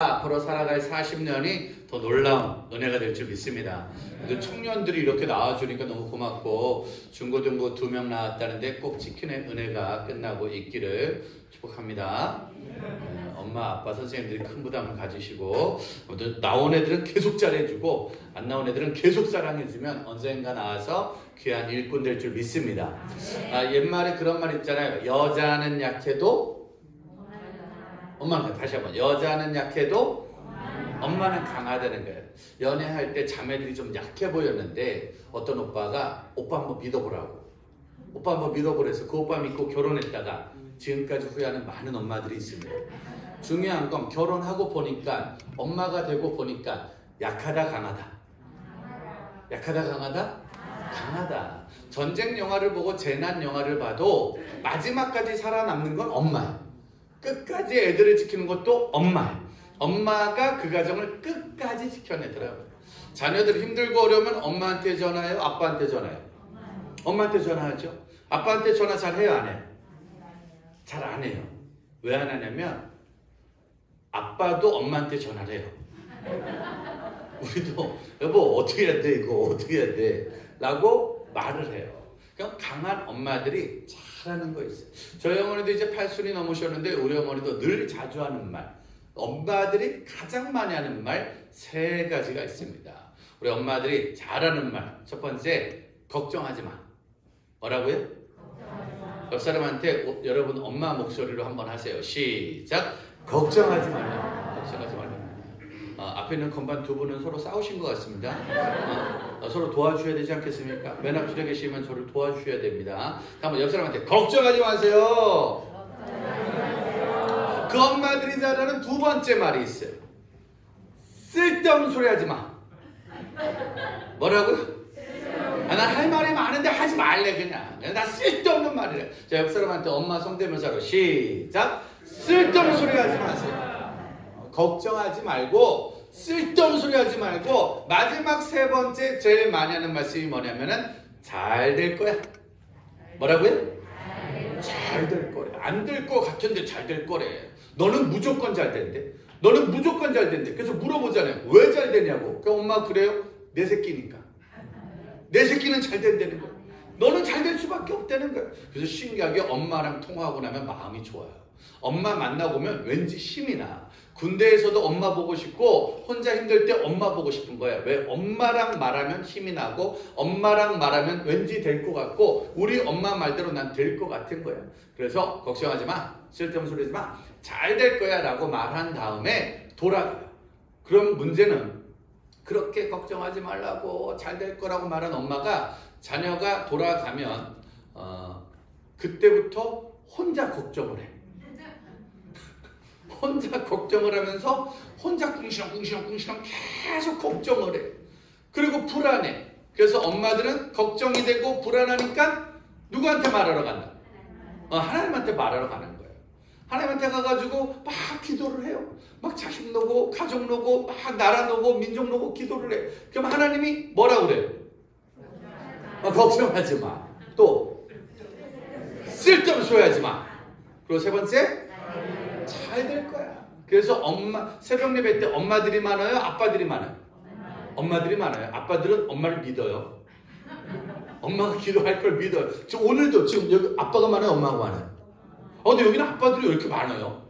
앞으로 살아갈 40년이 더 놀라운 은혜가 될 줄 믿습니다. 청년들이 이렇게 나와주니까 너무 고맙고, 중고등부 2명 나왔다는데 꼭 지키는 은혜가 끝나고 있기를 축복합니다. 엄마, 아빠, 선생님들이 큰 부담을 가지시고, 나온 애들은 계속 잘해주고 안 나온 애들은 계속 사랑해주면 언젠가 나와서 귀한 일꾼 될 줄 믿습니다. 옛말에 그런 말 있잖아요. 여자는 약해도 엄마는, 다시 한번, 여자는 약해도 엄마는 강하다는 거예요. 연애할 때 자매들이 좀 약해 보였는데 어떤 오빠가 오빠 한번 믿어보라고, 오빠 한번 믿어보래서 그 오빠 믿고 결혼했다가 지금까지 후회하는 많은 엄마들이 있습니다. 중요한 건 결혼하고 보니까, 엄마가 되고 보니까 약하다 강하다, 약하다 강하다, 강하다. 전쟁 영화를 보고 재난 영화를 봐도 마지막까지 살아남는 건 엄마예요. 끝까지 애들을 지키는 것도 엄마예요. 엄마가 그 가정을 끝까지 지켜내더라고요. 자녀들이 힘들고 어려우면 엄마한테 전화해요? 아빠한테 전화해요? 엄마한테 전화하죠. 아빠한테 전화 잘 해요? 안 해요? 잘 안 해요. 왜 안 하냐면 아빠도 엄마한테 전화를 해요. 우리도 여보 어떻게 해야 돼, 이거 어떻게 해야 돼 라고 말을 해요. 그러니까 강한 엄마들이 잘하는 거 있어요. 저희 어머니도 이제 80이 넘으셨는데 우리 어머니도 늘 자주 하는 말, 엄마들이 가장 많이 하는 말 3가지가 있습니다. 우리 엄마들이 잘하는 말, 첫 번째, 걱정하지 마. 뭐라고요? 옆 사람한테 여러분 엄마 목소리로 한번 하세요. 시작. 걱정하지 말라. 걱정하지 말라. 앞에 있는 건반 2분은 서로 싸우신 것 같습니다. 서로 도와주셔야 되지 않겠습니까? 맨 앞줄에 계시면 저를 도와주셔야 됩니다. 한번 옆 사람한테 걱정하지 마세요. 그 엄마들이 잘하는 2번째 말이 있어요. 쓸데없는 소리 하지 마. 뭐라고요? 난 할 말이 많은데 하지 말래. 그냥 나 쓸데없는 말이래. 자, 옆 사람한테 엄마 성대모사로 시작. 쓸데없는 소리 하지 마세요. 걱정하지 말고, 쓸데없는 소리 하지 말고, 마지막 3번째 제일 많이 하는 말씀이 뭐냐면은 잘 될 거야. 뭐라고요? 잘 될 거래. 안 될 거 같은데 잘 될 거래. 너는 무조건 잘 된대. 너는 무조건 잘 된대. 그래서 물어보잖아요. 왜 잘 되냐고. 그 엄마 그래요? 내 새끼니까. 내 새끼는 잘 된다는 거야. 너는 잘 될 수밖에 없다는 거야. 그래서 신기하게 엄마랑 통화하고 나면 마음이 좋아요. 엄마 만나보면 왠지 힘이 나. 군대에서도 엄마 보고 싶고 혼자 힘들 때 엄마 보고 싶은 거야. 왜? 엄마랑 말하면 힘이 나고 엄마랑 말하면 왠지 될 것 같고 우리 엄마 말대로 난 될 것 같은 거야. 그래서 걱정하지 마. 쓸데없는 소리 하지 마. 잘 될 거야 라고 말한 다음에 돌아가요. 그럼 문제는 그렇게 걱정하지 말라고 잘 될 거라고 말한 엄마가 자녀가 돌아가면 그때부터 혼자 걱정을 해. 혼자 걱정을 하면서 혼자 꿍시렁 계속 걱정을 해. 그리고 불안해. 그래서 엄마들은 걱정이 되고 불안하니까 누구한테 말하러 간다? 하나님한테 말하러 가는 거예요. 하나님한테 가가지고 막 기도를 해요. 막 자식 놓고 가족 놓고 막 나라 놓고 민족 놓고 기도를 해. 그럼 하나님이 뭐라고 그래요? 걱정하지 마. 또 쓸데없는 소리 하지 마. 그리고 3번째, 잘 될 거야. 그래서 엄마, 새벽 예배 때 엄마들이 많아요? 아빠들이 많아요? 엄마들이 많아요. 아빠들은 엄마를 믿어요. 엄마가 기도할 걸 믿어요. 지금 오늘도 지금 여기 아빠가 많아요? 엄마가 많아요? 근데 여기는 아빠들이 왜 이렇게 많아요?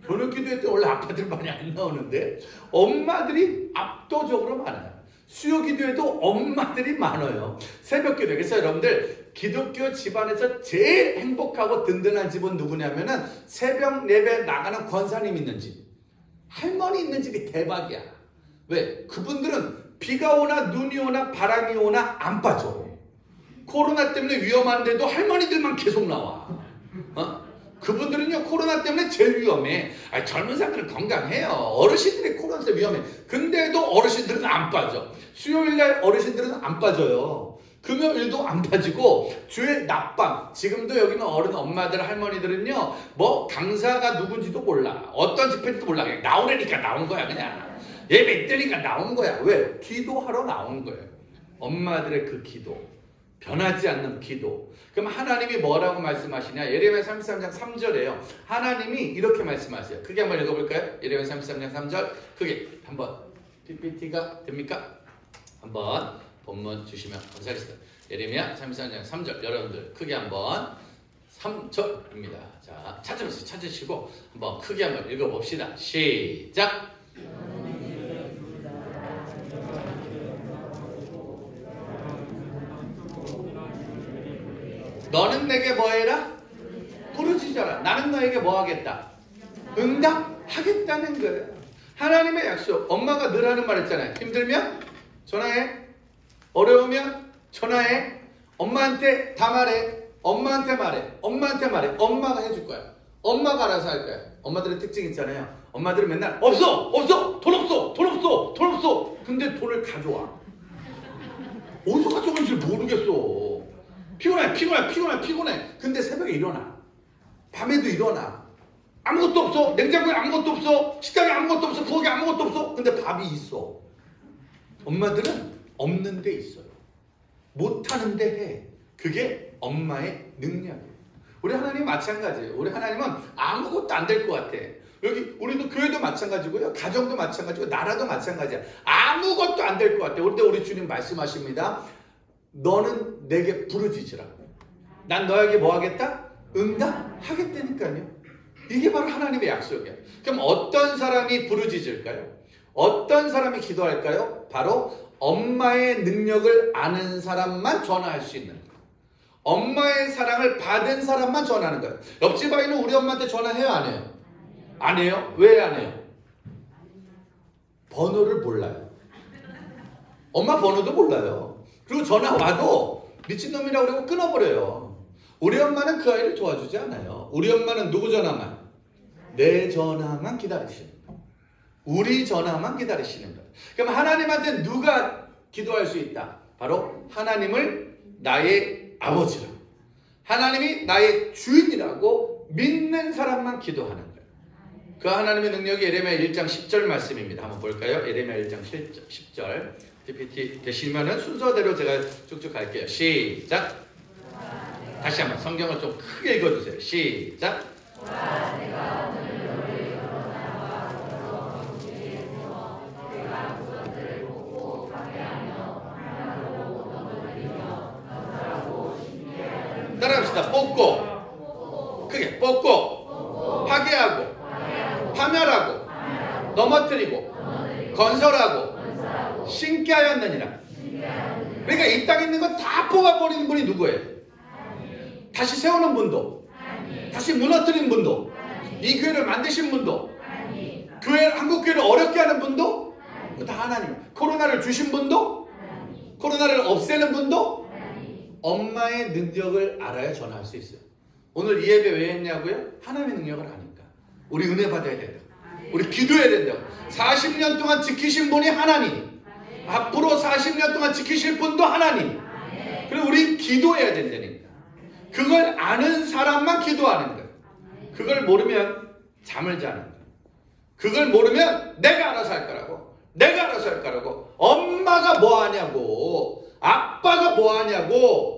저녁 기도회 때 원래 아빠들 많이 안 나오는데 엄마들이 압도적으로 많아요. 수요 기도에도 엄마들이 많아요. 새벽 기도. 그래서 여러분들 기독교 집안에서 제일 행복하고 든든한 집은 누구냐면은 새벽 예배 나가는 권사님 있는 집, 할머니 있는 집이 대박이야. 왜? 그분들은 비가 오나 눈이 오나 바람이 오나 안 빠져. 코로나 때문에 위험한데도 할머니들만 계속 나와. 그분들은요 코로나 때문에 제일 위험해. 젊은 사람들은 건강해요. 어르신들이 코로나 때문에 위험해. 근데도 어르신들은 안 빠져. 수요일날 어르신들은 안 빠져요. 금요일도 안 빠지고 주일 낮밤. 지금도 여기는 어른 엄마들 할머니들은요 뭐 강사가 누군지도 몰라. 어떤 집회인지도 몰라. 그냥 나오라니까 나온 거야. 그냥 예배 때니까 나온 거야. 왜? 기도하러 나온 거예요. 엄마들의 그 기도, 변하지 않는 기도. 그럼 하나님이 뭐라고 말씀하시냐? 예레미야 33장 3절에요. 하나님이 이렇게 말씀하세요. 크게 한번 읽어볼까요? 예레미야 33장 3절. 크게 한번. PPT가 됩니까? 한번 본문 주시면 감사하겠습니다. 예레미야 33장 3절. 여러분들 크게 한번 3절입니다. 자, 찾으시고 한번 크게 한번 읽어봅시다. 시작. 너는 내게 뭐 해라? 부르짖어라. 나는 너에게 뭐 하겠다? 응답하겠다는 거예요. 하나님의 약속. 엄마가 늘 하는 말 있잖아요. 힘들면 전화해. 어려우면 전화해. 엄마한테 다 말해. 엄마한테 말해. 엄마한테 말해. 엄마가 해줄 거야. 엄마가 알아서 할 거야. 엄마들의 특징 있잖아요. 엄마들은 맨날 없어! 돈 없어! 근데 돈을 가져와. 어디서 가져오는지 모르겠어. 피곤해. 근데 새벽에 일어나. 밤에도 일어나. 아무것도 없어. 냉장고에 아무것도 없어. 식당에 아무것도 없어. 부엌에 아무것도 없어. 근데 밥이 있어. 엄마들은 없는 데 있어요. 못하는 데 해. 그게 엄마의 능력이에요. 우리 하나님 마찬가지예요. 우리 하나님은 아무것도 안 될 것 같아. 여기 우리도 교회도 마찬가지고요. 가정도 마찬가지고 나라도 마찬가지야. 아무것도 안 될 것 같아. 그런데 우리 주님 말씀하십니다. 너는 내게 부르짖으라. 난 너에게 뭐 하겠다? 응답하겠다니까요. 이게 바로 하나님의 약속이야. 그럼 어떤 사람이 부르짖을까요? 어떤 사람이 기도할까요? 바로 엄마의 능력을 아는 사람만 전화할 수 있는 거예요. 엄마의 사랑을 받은 사람만 전화하는 거예요. 옆집 아이는 우리 엄마한테 전화해요? 안 해요? 안 해요? 왜 안 해요? 번호를 몰라요. 엄마 번호도 몰라요. 그리고 전화 와도 미친놈이라고 그러고 끊어버려요. 우리 엄마는 그 아이를 도와주지 않아요. 우리 엄마는 누구 전화만? 내 전화만 기다리시는 거예요. 우리 전화만 기다리시는 거예요. 그럼 하나님한테 누가 기도할 수 있다? 바로 하나님을 나의 아버지라. 하나님이 나의 주인이라고 믿는 사람만 기도하는 거예요. 그 하나님의 능력이 예레미야 1장 10절 말씀입니다. 한번 볼까요? 예레미야 1장 10절. PPT 되시면은 순서대로 제가 쭉쭉 갈게요. 시작. 다시 한번 성경을 좀 크게 읽어주세요. 시작. 따라합시다. 뽑고 크게 뽑고 파괴하고 파멸하고 넘어뜨리고 건설하고 신께 하였느니라. 그러니까 이 땅에 있는 건 다 뽑아버리는 분이 누구예요? 다시 세우는 분도, 다시 무너뜨린 분도, 이 교회를 만드신 분도, 한국교회를 어렵게 하는 분도 다 하나님. 코로나를 주신 분도, 코로나를 없애는 분도 엄마의 능력을 알아야 전화할 수 있어요. 오늘 이 예배 왜 했냐고요? 하나님의 능력을 아니까. 우리 은혜 받아야 된다. 우리 기도해야 된다. 40년 동안 지키신 분이 하나님. 앞으로 40년 동안 지키실 분도 하나님. 그리고 우리 기도해야 된다니까. 그걸 아는 사람만 기도하는 거예요. 그걸 모르면 잠을 자는 거예요. 그걸 모르면 내가 알아서 할 거라고. 내가 알아서 할 거라고. 엄마가 뭐 하냐고. 아빠가 뭐 하냐고.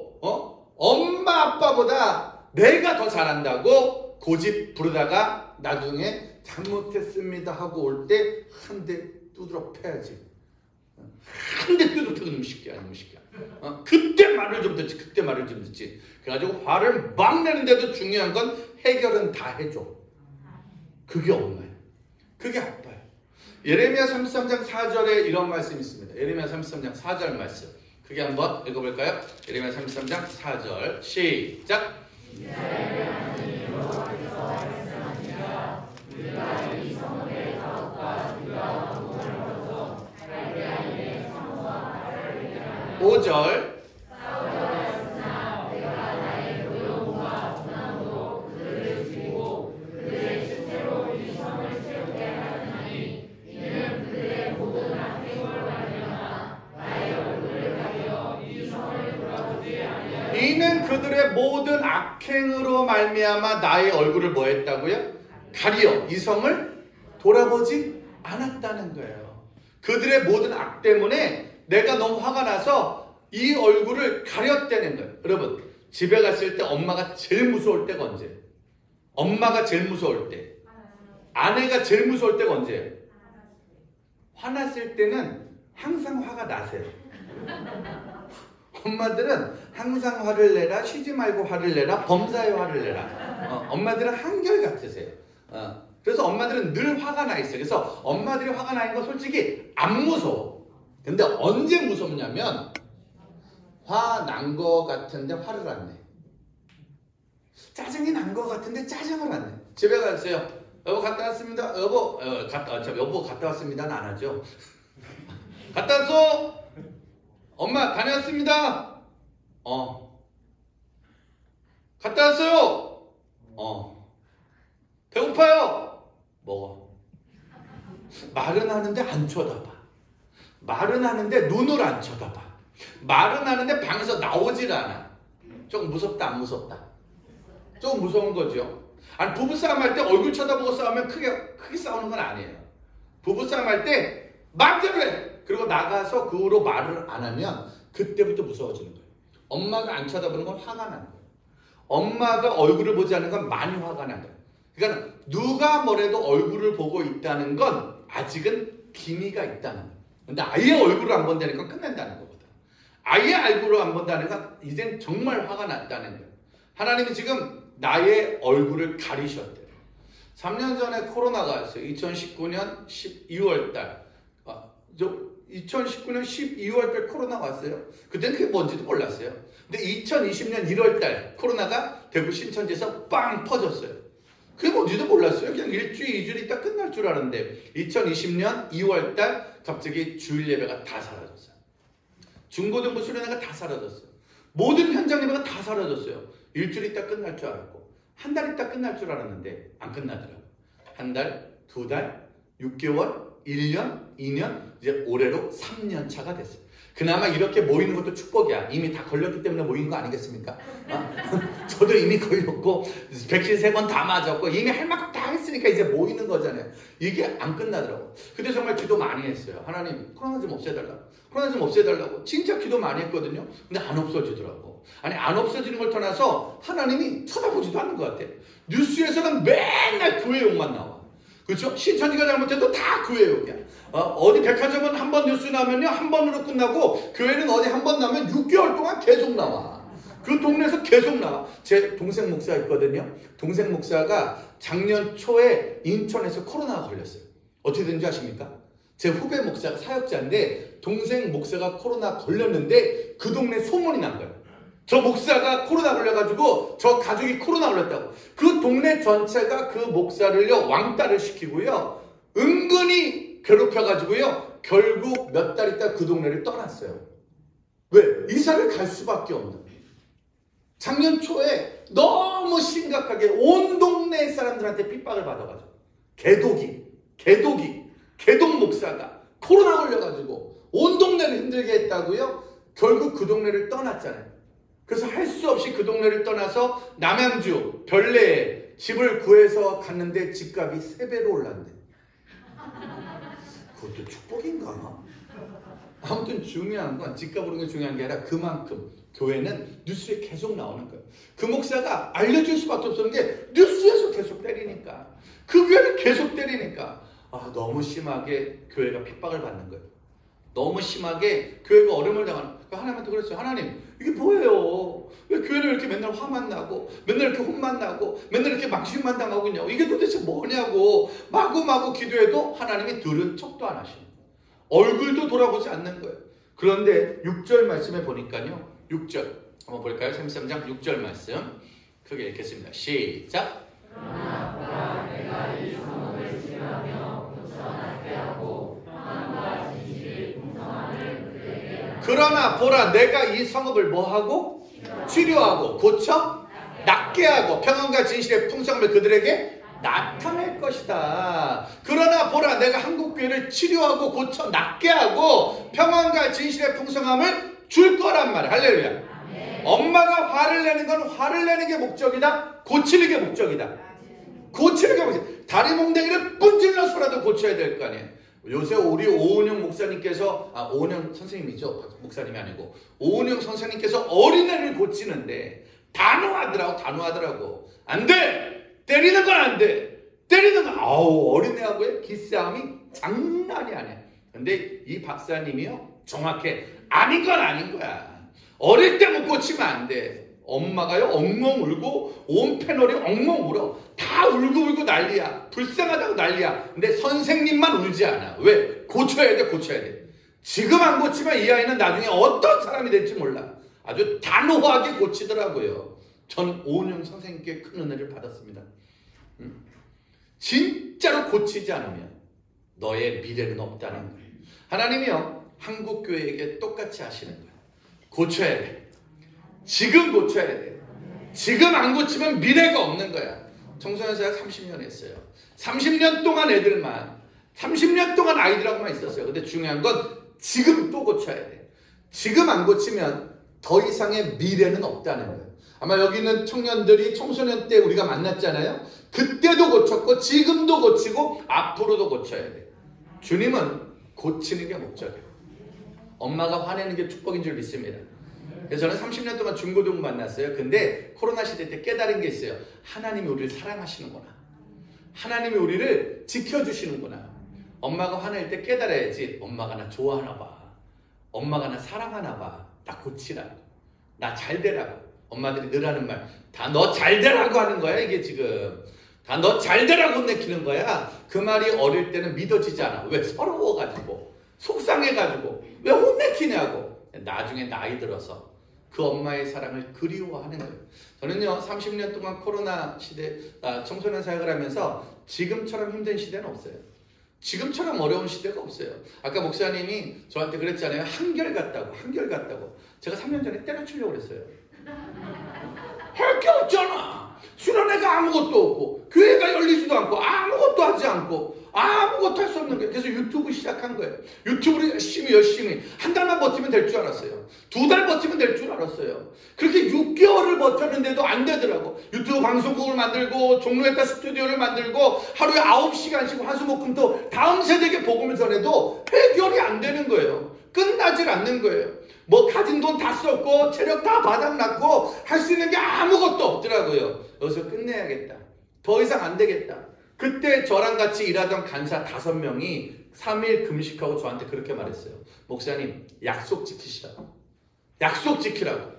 엄마 아빠보다 내가 더 잘한다고 고집 부르다가 나중에 잘못했습니다 하고 올 때 한 대 두드러 패야지. 한 대 두드러 패고 너무 쉽게 그때 말을 좀 듣지. 그래가지고 화를 막 내는데도 중요한 건 해결은 다 해줘. 그게 엄마예요. 그게 아빠예요. 예레미야 33장 4절에 이런 말씀이 있습니다. 예레미야 33장 4절 말씀. 그게 한번 읽어볼까요? 예레미야 33장 4절 시작. 오절 이는 그들의 모든 악행으로 말미암아 나의 얼굴을 뭐 했다고요? 가리어 이 성을 돌아보지 않았다는 거예요. 그들의 모든 악 때문에 내가 너무 화가 나서 이 얼굴을 가렸다는 거예요. 여러분, 집에 갔을 때 엄마가 제일 무서울 때가 언제? 엄마가 제일 무서울 때. 아내가 제일 무서울 때가 언제예요? 화났을 때는 항상 화가 나세요. 엄마들은 항상 화를 내라, 쉬지 말고 화를 내라, 범사에 화를 내라. 엄마들은 한결같으세요. 그래서 엄마들은 늘 화가 나 있어요. 그래서 엄마들이 화가 나 있는 건 솔직히 안 무서워. 근데 언제 무섭냐면 화 난 거 같은데 화를 안 내. 짜증이 난 거 같은데 짜증을 안 내. 집에 갔어요. 여보 갔다 왔습니다. 여보 갔다 왔습니다는 안 하죠. 갔다 왔어? 엄마 다녀왔습니다. 갔다 왔어요. 배고파요. 먹어. 말은 하는데 안 쳐다봐. 말은 하는데 눈을 안 쳐다봐. 말은 하는데 방에서 나오질 않아. 조금 무섭다 안 무섭다? 조금 무서운 거죠. 아니 부부싸움 할 때 얼굴 쳐다보고 싸우면 크게 싸우는 건 아니에요. 부부싸움 할 때 마음대로 해. 그리고 나가서 그 후로 말을 안 하면 그때부터 무서워지는 거예요. 엄마가 안 쳐다보는 건 화가 나는 거예요. 엄마가 얼굴을 보지 않는 건 많이 화가 나는 거예요. 그러니까 누가 뭐래도 얼굴을 보고 있다는 건 아직은 기미가 있다는 거예요. 근데 아예 얼굴을 안 본다는 건 끝낸다는 거거든. 아예 얼굴을 안 본다는 건 이젠 정말 화가 났다는 거예요. 하나님이 지금 나의 얼굴을 가리셨대요. 3년 전에 코로나가 왔어요. 2019년 12월 달. 2019년 12월 달 코로나가 왔어요. 그때는 그게 뭔지도 몰랐어요. 근데 2020년 1월 달 코로나가 대구 신천지에서 빵 퍼졌어요. 그게 뭔지도 몰랐어요. 그냥 일주일, 2주일 있다 끝날 줄 알았는데 2020년 2월 달 갑자기 주일 예배가 다 사라졌어요. 중고등부 수련회가 다 사라졌어요. 모든 현장 예배가 다 사라졌어요. 일주일 있다 끝날 줄 알았고 한 달 있다 끝날 줄 알았는데 안 끝나더라고요. 한 달, 두 달, 6개월, 1년, 2년, 이제 올해로 3년 차가 됐어요. 그나마 이렇게 모이는 것도 축복이야. 이미 다 걸렸기 때문에 모인 거 아니겠습니까? 저도 이미 걸렸고 백신 3번 다 맞았고 이미 할 만큼 다 했으니까 이제 모이는 거잖아요. 이게 안 끝나더라고. 그때 정말 기도 많이 했어요. 하나님 코로나 좀 없애달라고. 코로나 좀 없애달라고. 진짜 기도 많이 했거든요. 근데 안 없어지더라고. 아니 안 없어지는 걸 떠나서 하나님이 쳐다보지도 않는 것 같아. 뉴스에서는 맨날 교회 욕만 나와. 그렇죠? 신천지가 잘못해도 다 교회 욕이야. 어디 백화점은 한 번 뉴스 나면요 한 번으로 끝나고 교회는 어디 한 번 나면 6개월 동안 계속 나와. 그 동네에서 계속 나와. 제 동생 목사 있거든요. 동생 목사가 작년 초에 인천에서 코로나가 걸렸어요. 어떻게 된지 아십니까? 제 후배 목사가 사역자인데 동생 목사가 코로나 걸렸는데 그 동네 소문이 난 거예요. 저 목사가 코로나 걸려가지고 저 가족이 코로나 걸렸다고. 그 동네 전체가 그 목사를요 왕따를 시키고요 은근히 괴롭혀가지고요 결국 몇 달 있다 그 동네를 떠났어요. 왜? 이사를 갈 수밖에 없는. 작년 초에 너무 심각하게 온 동네 사람들한테 핍박을 받아가지고 개독 목사가 코로나 걸려가지고 온 동네를 힘들게 했다고요. 결국 그 동네를 떠났잖아요. 그래서 할 수 없이 그 동네를 떠나서 남양주 별내에 집을 구해서 갔는데 집값이 3배로 올랐는데 그것도 축복인가? 아무튼 중요한 건 집값 오르는 게 중요한 게 아니라 그만큼 교회는 뉴스에 계속 나오는 거예요. 그 목사가 알려줄 수밖에 없었는 게 뉴스에서 계속 때리니까 그 교회를 계속 때리니까 너무 심하게 교회가 핍박을 받는 거예요. 너무 심하게 교회가 어려움을 당하는 거예요. 하나님한테 그랬어요. 하나님 이게 뭐예요? 왜 교회는 이렇게 맨날 화만 나고 맨날 이렇게 혼만 나고 맨날 이렇게 망신만 당하고 있냐고. 이게 도대체 뭐냐고 마구마구 기도해도 하나님이 들은 척도 안 하시는 거예요. 얼굴도 돌아보지 않는 거예요. 그런데 6절 말씀에 보니까요. 6절 한번 볼까요? 33장 6절 말씀 크게 읽겠습니다. 시작. 그러나 내가 이 성읍을 치료하며 고쳐낫게 하고 평안과 진실이 풍성함을 그들에게 그러나 보라 내가 이 성읍을 뭐하고? 치료하고 고쳐 낫게 하고 평안과 진실의 풍성함을 그들에게 나타낼 것이다. 그러나 보라 내가 한국교회를 치료하고 고쳐 낫게 하고 평안과 진실의 풍성함을 줄 거란 말이야. 할렐루야. 엄마가 화를 내는 건 화를 내는 게 목적이다. 고치는 게 목적이다. 고치는 게 목적이다. 다리 몽댕이를 분질러서라도 고쳐야 될 거 아니에요. 요새 우리 오은영 목사님께서, 오은영 선생님이죠. 목사님이 아니고. 오은영 선생님께서 어린애를 고치는데 단호하더라고. 안 돼! 때리는 건 안 돼! 때리는 건, 어린애하고의 기싸움이 장난이 아니야. 근데 이 박사님이요, 정확해. 아닌 건 아닌 거야. 어릴 때 못 고치면 안 돼. 엄마가요, 엉엉 울고, 온 패널이 엉엉 울어. 다 울고 난리야. 불쌍하다고 난리야. 근데 선생님만 울지 않아. 왜? 고쳐야 돼. 지금 안 고치면 이 아이는 나중에 어떤 사람이 될지 몰라. 아주 단호하게 고치더라고요. 전 오은영 선생님께 큰 은혜를 받았습니다. 진짜로 고치지 않으면 너의 미래는 없다는 거예요. 하나님이요, 한국교회에게 똑같이 하시는 거예요. 고쳐야 돼. 지금 고쳐야 돼. 지금 안 고치면 미래가 없는 거야. 청소년 사역 30년 했어요. 30년 동안 애들만, 30년 동안 아이들하고만 있었어요. 근데 중요한 건 지금 또 고쳐야 돼. 지금 안 고치면 더 이상의 미래는 없다는 거예요. 아마 여기 있는 청년들이 청소년 때 우리가 만났잖아요. 그때도 고쳤고 지금도 고치고 앞으로도 고쳐야 돼. 주님은 고치는 게 목적이에요. 엄마가 화내는 게 축복인 줄 믿습니다. 그래서 저는 30년 동안 중고등 만났어요. 근데 코로나 시대 때 깨달은 게 있어요. 하나님이 우리를 사랑하시는구나. 하나님이 우리를 지켜주시는구나. 엄마가 화낼 때 깨달아야지. 엄마가 나 좋아하나 봐. 엄마가 나 사랑하나 봐. 나 고치라고. 나 잘 되라고. 엄마들이 늘 하는 말. 다 너 잘 되라고 하는 거야 이게 지금. 다 너 잘 되라고 혼내키는 거야. 그 말이 어릴 때는 믿어지지 않아. 왜? 서러워가지고. 속상해가지고. 왜 혼내키냐고. 나중에 나이 들어서 그 엄마의 사랑을 그리워하는 거예요. 저는요 30년 동안 코로나 시대 청소년 사역을 하면서 지금처럼 힘든 시대는 없어요. 지금처럼 어려운 시대가 없어요. 아까 목사님이 저한테 그랬잖아요. 한결같다고. 제가 3년 전에 때려치려고 그랬어요. 할 게 없잖아. 수련회가 아무것도 없고 교회가 열리지도 않고 아무것도 하지 않고 아무것도 할 수 없는 거예요. 그래서 유튜브 시작한 거예요. 유튜브를 열심히 한 달만 버티면 될 줄 알았어요. 2달 버티면 될 줄 알았어요. 그렇게 6개월을 버텼는데도 안 되더라고. 유튜브 방송국을 만들고 종로에다 스튜디오를 만들고 하루에 9시간씩 화수목금토 다음 세대에게 복음을 전해도 해결이 안 되는 거예요. 끝나질 않는 거예요. 뭐 가진 돈 다 썼고 체력 다 바닥났고 할 수 있는 게 아무것도 없더라고요. 여기서 끝내야겠다. 더 이상 안 되겠다. 그때 저랑 같이 일하던 간사 5명이 3일 금식하고 저한테 그렇게 말했어요. 목사님, 약속 지키시라고. 약속 지키라고.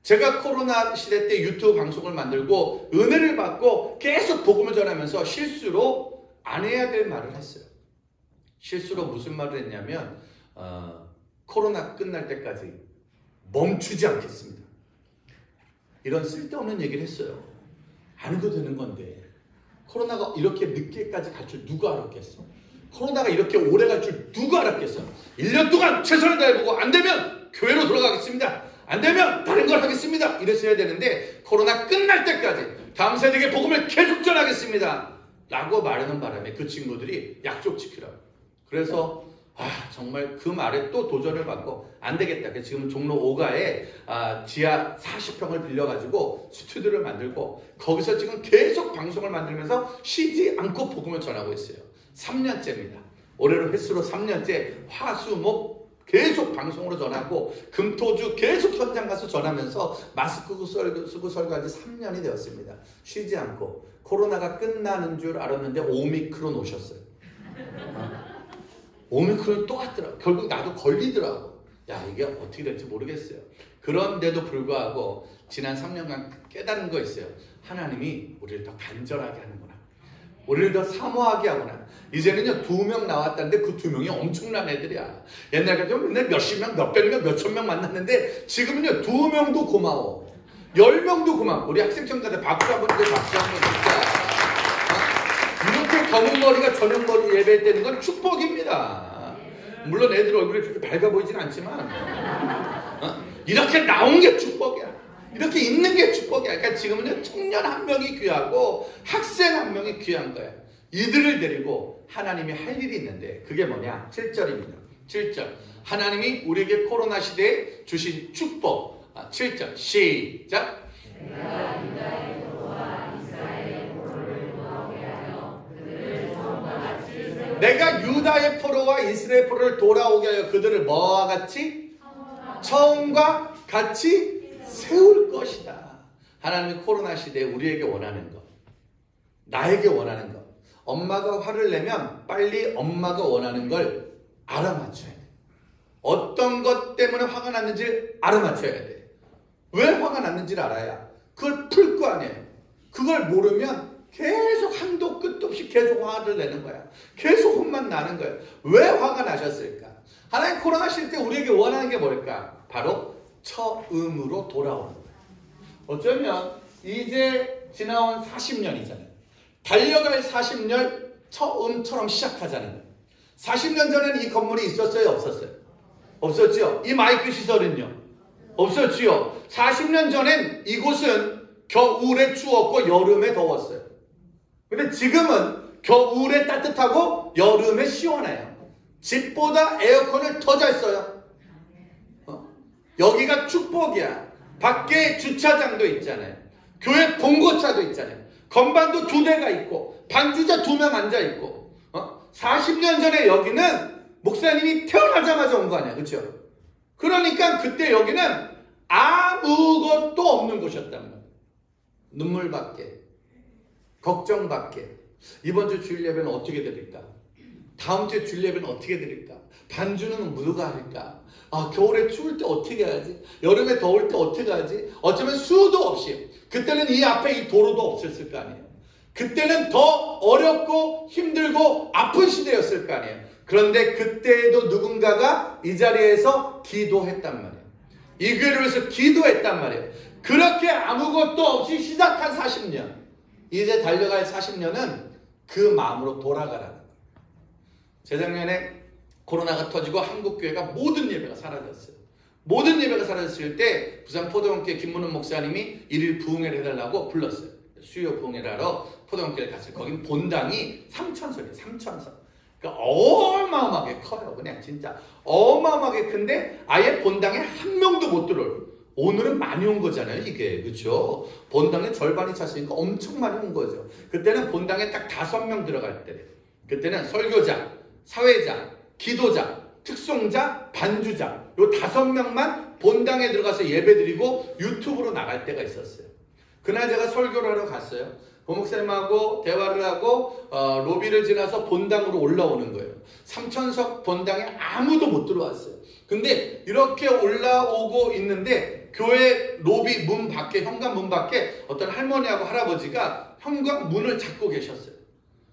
제가 코로나 시대 때 유튜브 방송을 만들고 은혜를 받고 계속 복음을 전하면서 실수로 안 해야 될 말을 했어요. 실수로 무슨 말을 했냐면 코로나 끝날 때까지 멈추지 않겠습니다. 이런 쓸데없는 얘기를 했어요. 안 해도 되는 건데 코로나가 이렇게 늦게까지 갈 줄 누가 알았겠어? 코로나가 이렇게 오래 갈 줄 누가 알았겠어? 1년 동안 최선을 다해보고 안 되면 교회로 돌아가겠습니다. 안 되면 다른 걸 하겠습니다. 이랬어야 되는데 코로나 끝날 때까지 다음 세대에게 복음을 계속 전하겠습니다. 라고 말하는 바람에 그 친구들이 약속 지키라고. 그래서 정말 그 말에 또 도전을 받고 안 되겠다. 그래서 지금 종로 5가에 지하 40평을 빌려가지고 스튜디오를 만들고 거기서 지금 계속 방송을 만들면서 쉬지 않고 복음을 전하고 있어요. 3년째입니다. 올해로 횟수로 3년째 화수목 계속 방송으로 전하고 금토주 계속 현장 가서 전하면서 마스크 쓰고 설교한 지 3년이 되었습니다. 쉬지 않고. 코로나가 끝나는 줄 알았는데 오미크론 오셨어요. 오미크론이 또 왔더라고. 결국 나도 걸리더라고. 야, 이게 어떻게 될지 모르겠어요. 그런데도 불구하고 지난 3년간 깨달은 거 있어요. 하나님이 우리를 더 간절하게 하는구나. 우리를 더 사모하게 하구나. 이제는요 2명 나왔다는데 그 2명이 엄청난 애들이야. 옛날 같으면 맨날 몇십 명, 몇백 명, 몇천 명 만났는데 지금은요 2명도 고마워. 10명도 고마워. 우리 학생청자들 박수 한번 주세요. 박수 한번 주세요. 이렇게 검은 머리가 저녁 머리 예배되는 건 축복입니다. 물론 애들 얼굴이 그렇게 밝아 보이진 않지만 이렇게 나온 게 축복이야. 이렇게 있는 게 축복이야. 그러니까 지금은 청년 한 명이 귀하고 학생 한 명이 귀한 거야. 이들을 데리고 하나님이 할 일이 있는데 그게 뭐냐? 7절입니다. 7절. 하나님이 우리에게 코로나 시대에 주신 축복. 7절 시작. 내가 유다의 도와 이스라엘의 보를 구하게 하여 그들을 처음과 같이 세우게 내가 유다의 포로와 이스라엘 포로를 돌아오게 하여 그들을 뭐와 같이? 처음과 같이 세울 것이다. 하나님이 코로나 시대에 우리에게 원하는 것, 나에게 원하는 것. 엄마가 화를 내면 빨리 엄마가 원하는 걸 알아맞혀야 돼. 어떤 것 때문에 화가 났는지를 알아맞혀야 돼. 왜 화가 났는지를 알아야 그걸 풀 거 아니에요. 그걸 모르면 계속 한도 끝도 없이 계속 화를 내는 거야. 계속 혼만 나는 거야. 왜 화가 나셨을까? 하나님 코로나 시대 때 우리에게 원하는 게 뭘까? 바로 처음으로 돌아오는 거야. 어쩌면 이제 지나온 40년이잖아요. 달려갈 40년 처음처럼 시작하자는 거예요. 40년 전에는 이 건물이 있었어요? 없었어요? 없었지요. 이 마이크 시설은요? 없었지요. 40년 전엔 이곳은 겨울에 추웠고 여름에 더웠어요. 근데 지금은 겨울에 따뜻하고 여름에 시원해요. 집보다 에어컨을 더 잘 써요. 여기가 축복이야. 밖에 주차장도 있잖아요. 교회 봉고차도 있잖아요. 건반도 2대가 있고 반주자 2명 앉아있고 40년 전에 여기는 목사님이 태어나자마자 온 거 아니야. 그렇죠? 그러니까 그때 여기는 아무것도 없는 곳이었단 말이야. 눈물밖에, 걱정밖에. 이번 주 주일 예배는 어떻게 드릴까? 다음 주에 주일 예배는 어떻게 드릴까? 반주는 누가 할까? 겨울에 추울 때 어떻게 하지? 여름에 더울 때 어떻게 하지? 어쩌면 수도 없이. 그때는 이 앞에 이 도로도 없었을 거 아니에요. 그때는 더 어렵고 힘들고 아픈 시대였을 거 아니에요. 그런데 그때에도 누군가가 이 자리에서 기도했단 말이에요. 이 교회를 위해서 기도했단 말이에요. 그렇게 아무것도 없이 시작한 40년. 이제 달려갈 40년은 그 마음으로 돌아가라는 거예요. 재작년에 코로나가 터지고 한국교회가 모든 예배가 사라졌어요. 모든 예배가 사라졌을 때 부산 포도원교회 김문훈 목사님이 일일 부흥회를 해달라고 불렀어요. 수요 부흥회를 하러 포도원교회를 갔어요. 거긴 본당이 3,000석이에요. 3,000석. 그러니까 어마어마하게 커요. 그냥 진짜 어마어마하게 큰데 아예 본당에 한 명도 못 들어올. 오늘은 많이 온 거잖아요. 이게. 그렇죠? 본당에 절반이 찼으니까 엄청 많이 온 거죠. 그때는 본당에 딱 5명 들어갈 때. 그때는 설교자, 사회자, 기도자, 특송자, 반주자 요 5명만 본당에 들어가서 예배드리고 유튜브로 나갈 때가 있었어요. 그날 제가 설교를 하러 갔어요. 고목사님하고 대화를 하고 로비를 지나서 본당으로 올라오는 거예요. 3,000석 본당에 아무도 못 들어왔어요. 근데 이렇게 올라오고 있는데 교회 로비 문 밖에, 현관 문 밖에 어떤 할머니하고 할아버지가 현관 문을 잡고 계셨어요.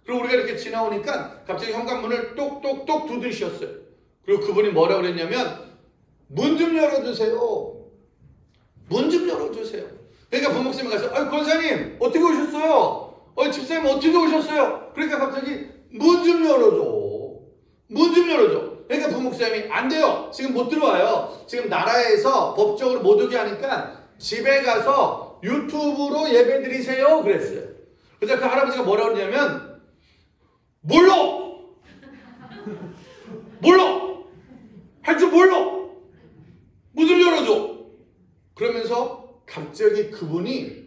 그리고 우리가 이렇게 지나오니까 갑자기 현관문을 똑똑똑 두드리셨어요. 그리고 그분이 뭐라고 그랬냐면 문 좀 열어주세요. 문 좀 열어주세요. 그러니까 부목사님이 가서 권사님 어떻게 오셨어요? 집사님 어떻게 오셨어요? 그러니까 갑자기 문 좀 열어줘. 문 좀 열어줘. 그러니까 부목사님이 안 돼요. 지금 못 들어와요. 지금 나라에서 법적으로 못 오게 하니까 집에 가서 유튜브로 예배 드리세요. 그랬어요. 그래서 그 할아버지가 뭐라고 그러냐면 몰라! 몰라! 할 줄 몰라! 문 좀 열어줘! 그러면서 갑자기 그분이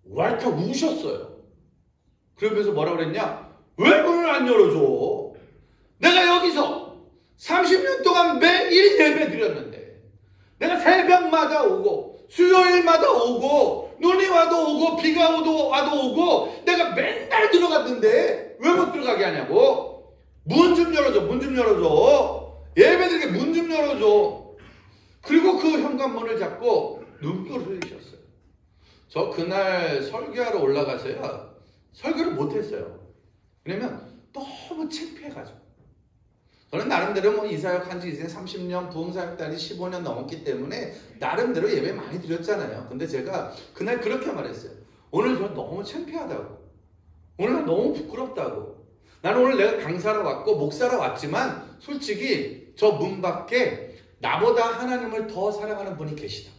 왈칵 우셨어요. 그러면서 뭐라고 그랬냐? 왜 문을 안 열어줘? 내가 여기서 30년 동안 매일 예배 드렸는데 내가 새벽마다 오고 수요일마다 오고 눈이 와도 오고 비가 와도 오고 내가 맨날 들어갔는데 왜 못 들어가게 하냐고. 문 좀 열어줘. 문 좀 열어줘. 예배드리게 문 좀 열어줘. 그리고 그 현관문을 잡고 눈물을 흘리셨어요. 저 그날 설교하러 올라가서요 설교를 못했어요. 왜냐면 너무 창피해가지고. 저는 나름대로 이사역 한지 이제 30년, 부흥사역도 한지 15년 넘었기 때문에 나름대로 예배 많이 드렸잖아요. 근데 제가 그날 그렇게 말했어요. 오늘 저 너무 창피하다고. 오늘 너무 부끄럽다고. 나는 오늘 내가 강사로 왔고 목사로 왔지만 솔직히 저 문 밖에 나보다 하나님을 더 사랑하는 분이 계시다.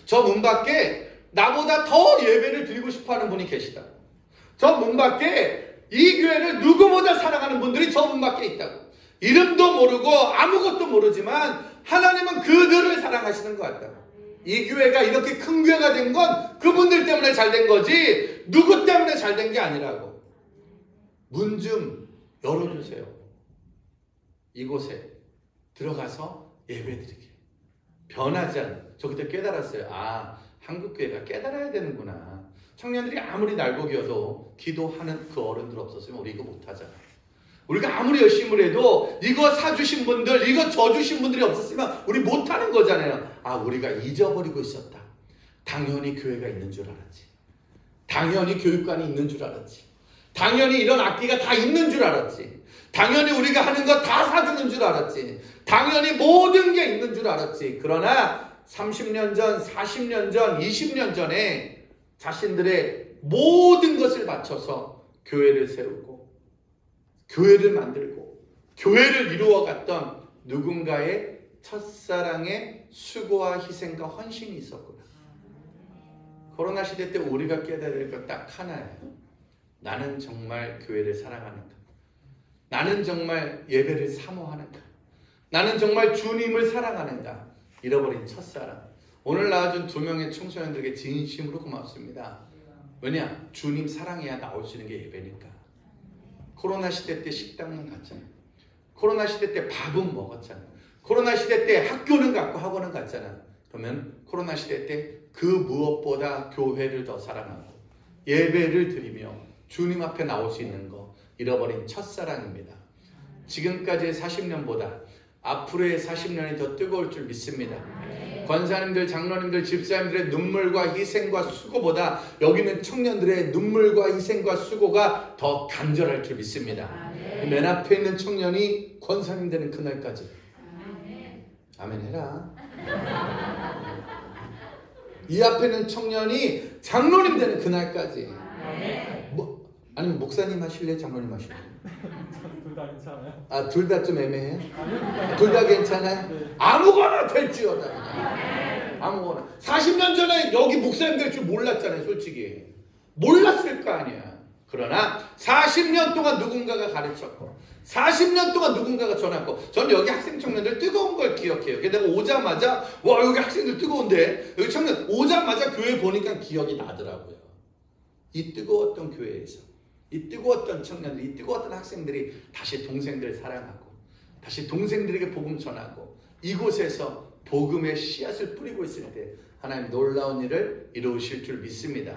저 문 밖에 나보다 더 예배를 드리고 싶어하는 분이 계시다. 저 문 밖에 이 교회를 누구보다 사랑하는 분들이 저 문 밖에 있다고. 이름도 모르고 아무것도 모르지만 하나님은 그들을 사랑하시는 것 같다고. 이 교회가 이렇게 큰 교회가 된 건 그분들 때문에 잘 된 거지 누구 때문에 잘 된 게 아니라고. 문 좀 열어주세요. 이곳에 들어가서 예배드리게. 변하지 않는. 저 그때 깨달았어요. 아, 한국교회가 깨달아야 되는구나. 청년들이 아무리 날고기여도 기도하는 그 어른들 없었으면 우리 이거 못하잖아. 우리가 아무리 열심히 해도 이거 사주신 분들, 이거 져주신 분들이 없었으면 우리 못하는 거잖아요. 아, 우리가 잊어버리고 있었다. 당연히 교회가 있는 줄 알았지. 당연히 교육관이 있는 줄 알았지. 당연히 이런 악기가 다 있는 줄 알았지. 당연히 우리가 하는 거 다 사주는 줄 알았지. 당연히 모든 게 있는 줄 알았지. 그러나 30년 전, 40년 전, 20년 전에 자신들의 모든 것을 바쳐서 교회를 세우고 교회를 만들고 교회를 이루어갔던 누군가의 첫사랑의 수고와 희생과 헌신이 있었구나. 코로나 시대 때 우리가 깨달아야 될 건 딱 하나예요. 나는 정말 교회를 사랑하는가? 나는 정말 예배를 사모하는가? 나는 정말 주님을 사랑하는가? 잃어버린 첫사랑. 오늘 나와준 2명의 청소년들에게 진심으로 고맙습니다. 왜냐? 주님 사랑해야 나올 수 있는 게 예배니까. 코로나 시대 때 식당은 갔잖아요. 코로나 시대 때 밥은 먹었잖아요. 코로나 시대 때 학교는 갔고 학원은 갔잖아요. 그러면 코로나 시대 때 그 무엇보다 교회를 더 사랑하고 예배를 드리며 주님 앞에 나올 수 있는 거 잃어버린 첫사랑입니다. 지금까지의 40년보다 앞으로의 40년이 더 뜨거울 줄 믿습니다. 권사님들, 장로님들, 집사님들의 눈물과 희생과 수고보다 여기는 청년들의 눈물과 희생과 수고가 더 간절할 줄 믿습니다. 맨 앞에 있는 청년이 권사님 되는 그날까지 아멘 해라. 이 앞에 있는 청년이 장로님 되는 그날까지. 아니면 목사님 하실래? 장로님 하실래? 둘 다 괜찮아요. 아, 둘 다 좀 애매해? 둘 다 괜찮아요? 아무거나 될지어다. 아무거나. 40년 전에 여기 목사님 될 줄 몰랐잖아요, 솔직히. 몰랐을 거 아니야. 그러나 40년 동안 누군가가 가르쳤고 40년 동안 누군가가 전했고 저는 여기 학생 청년들 뜨거운 걸 기억해요. 내가 오자마자 와 여기 학생들 뜨거운데 여기 청년 오자마자 교회 보니까 기억이 나더라고요. 이 뜨거웠던 교회에서 이 뜨거웠던 청년들, 이 뜨거웠던 학생들이 다시 동생들 사랑하고 다시 동생들에게 복음 전하고 이곳에서 복음의 씨앗을 뿌리고 있을 때 하나님 놀라운 일을 이루실 줄 믿습니다.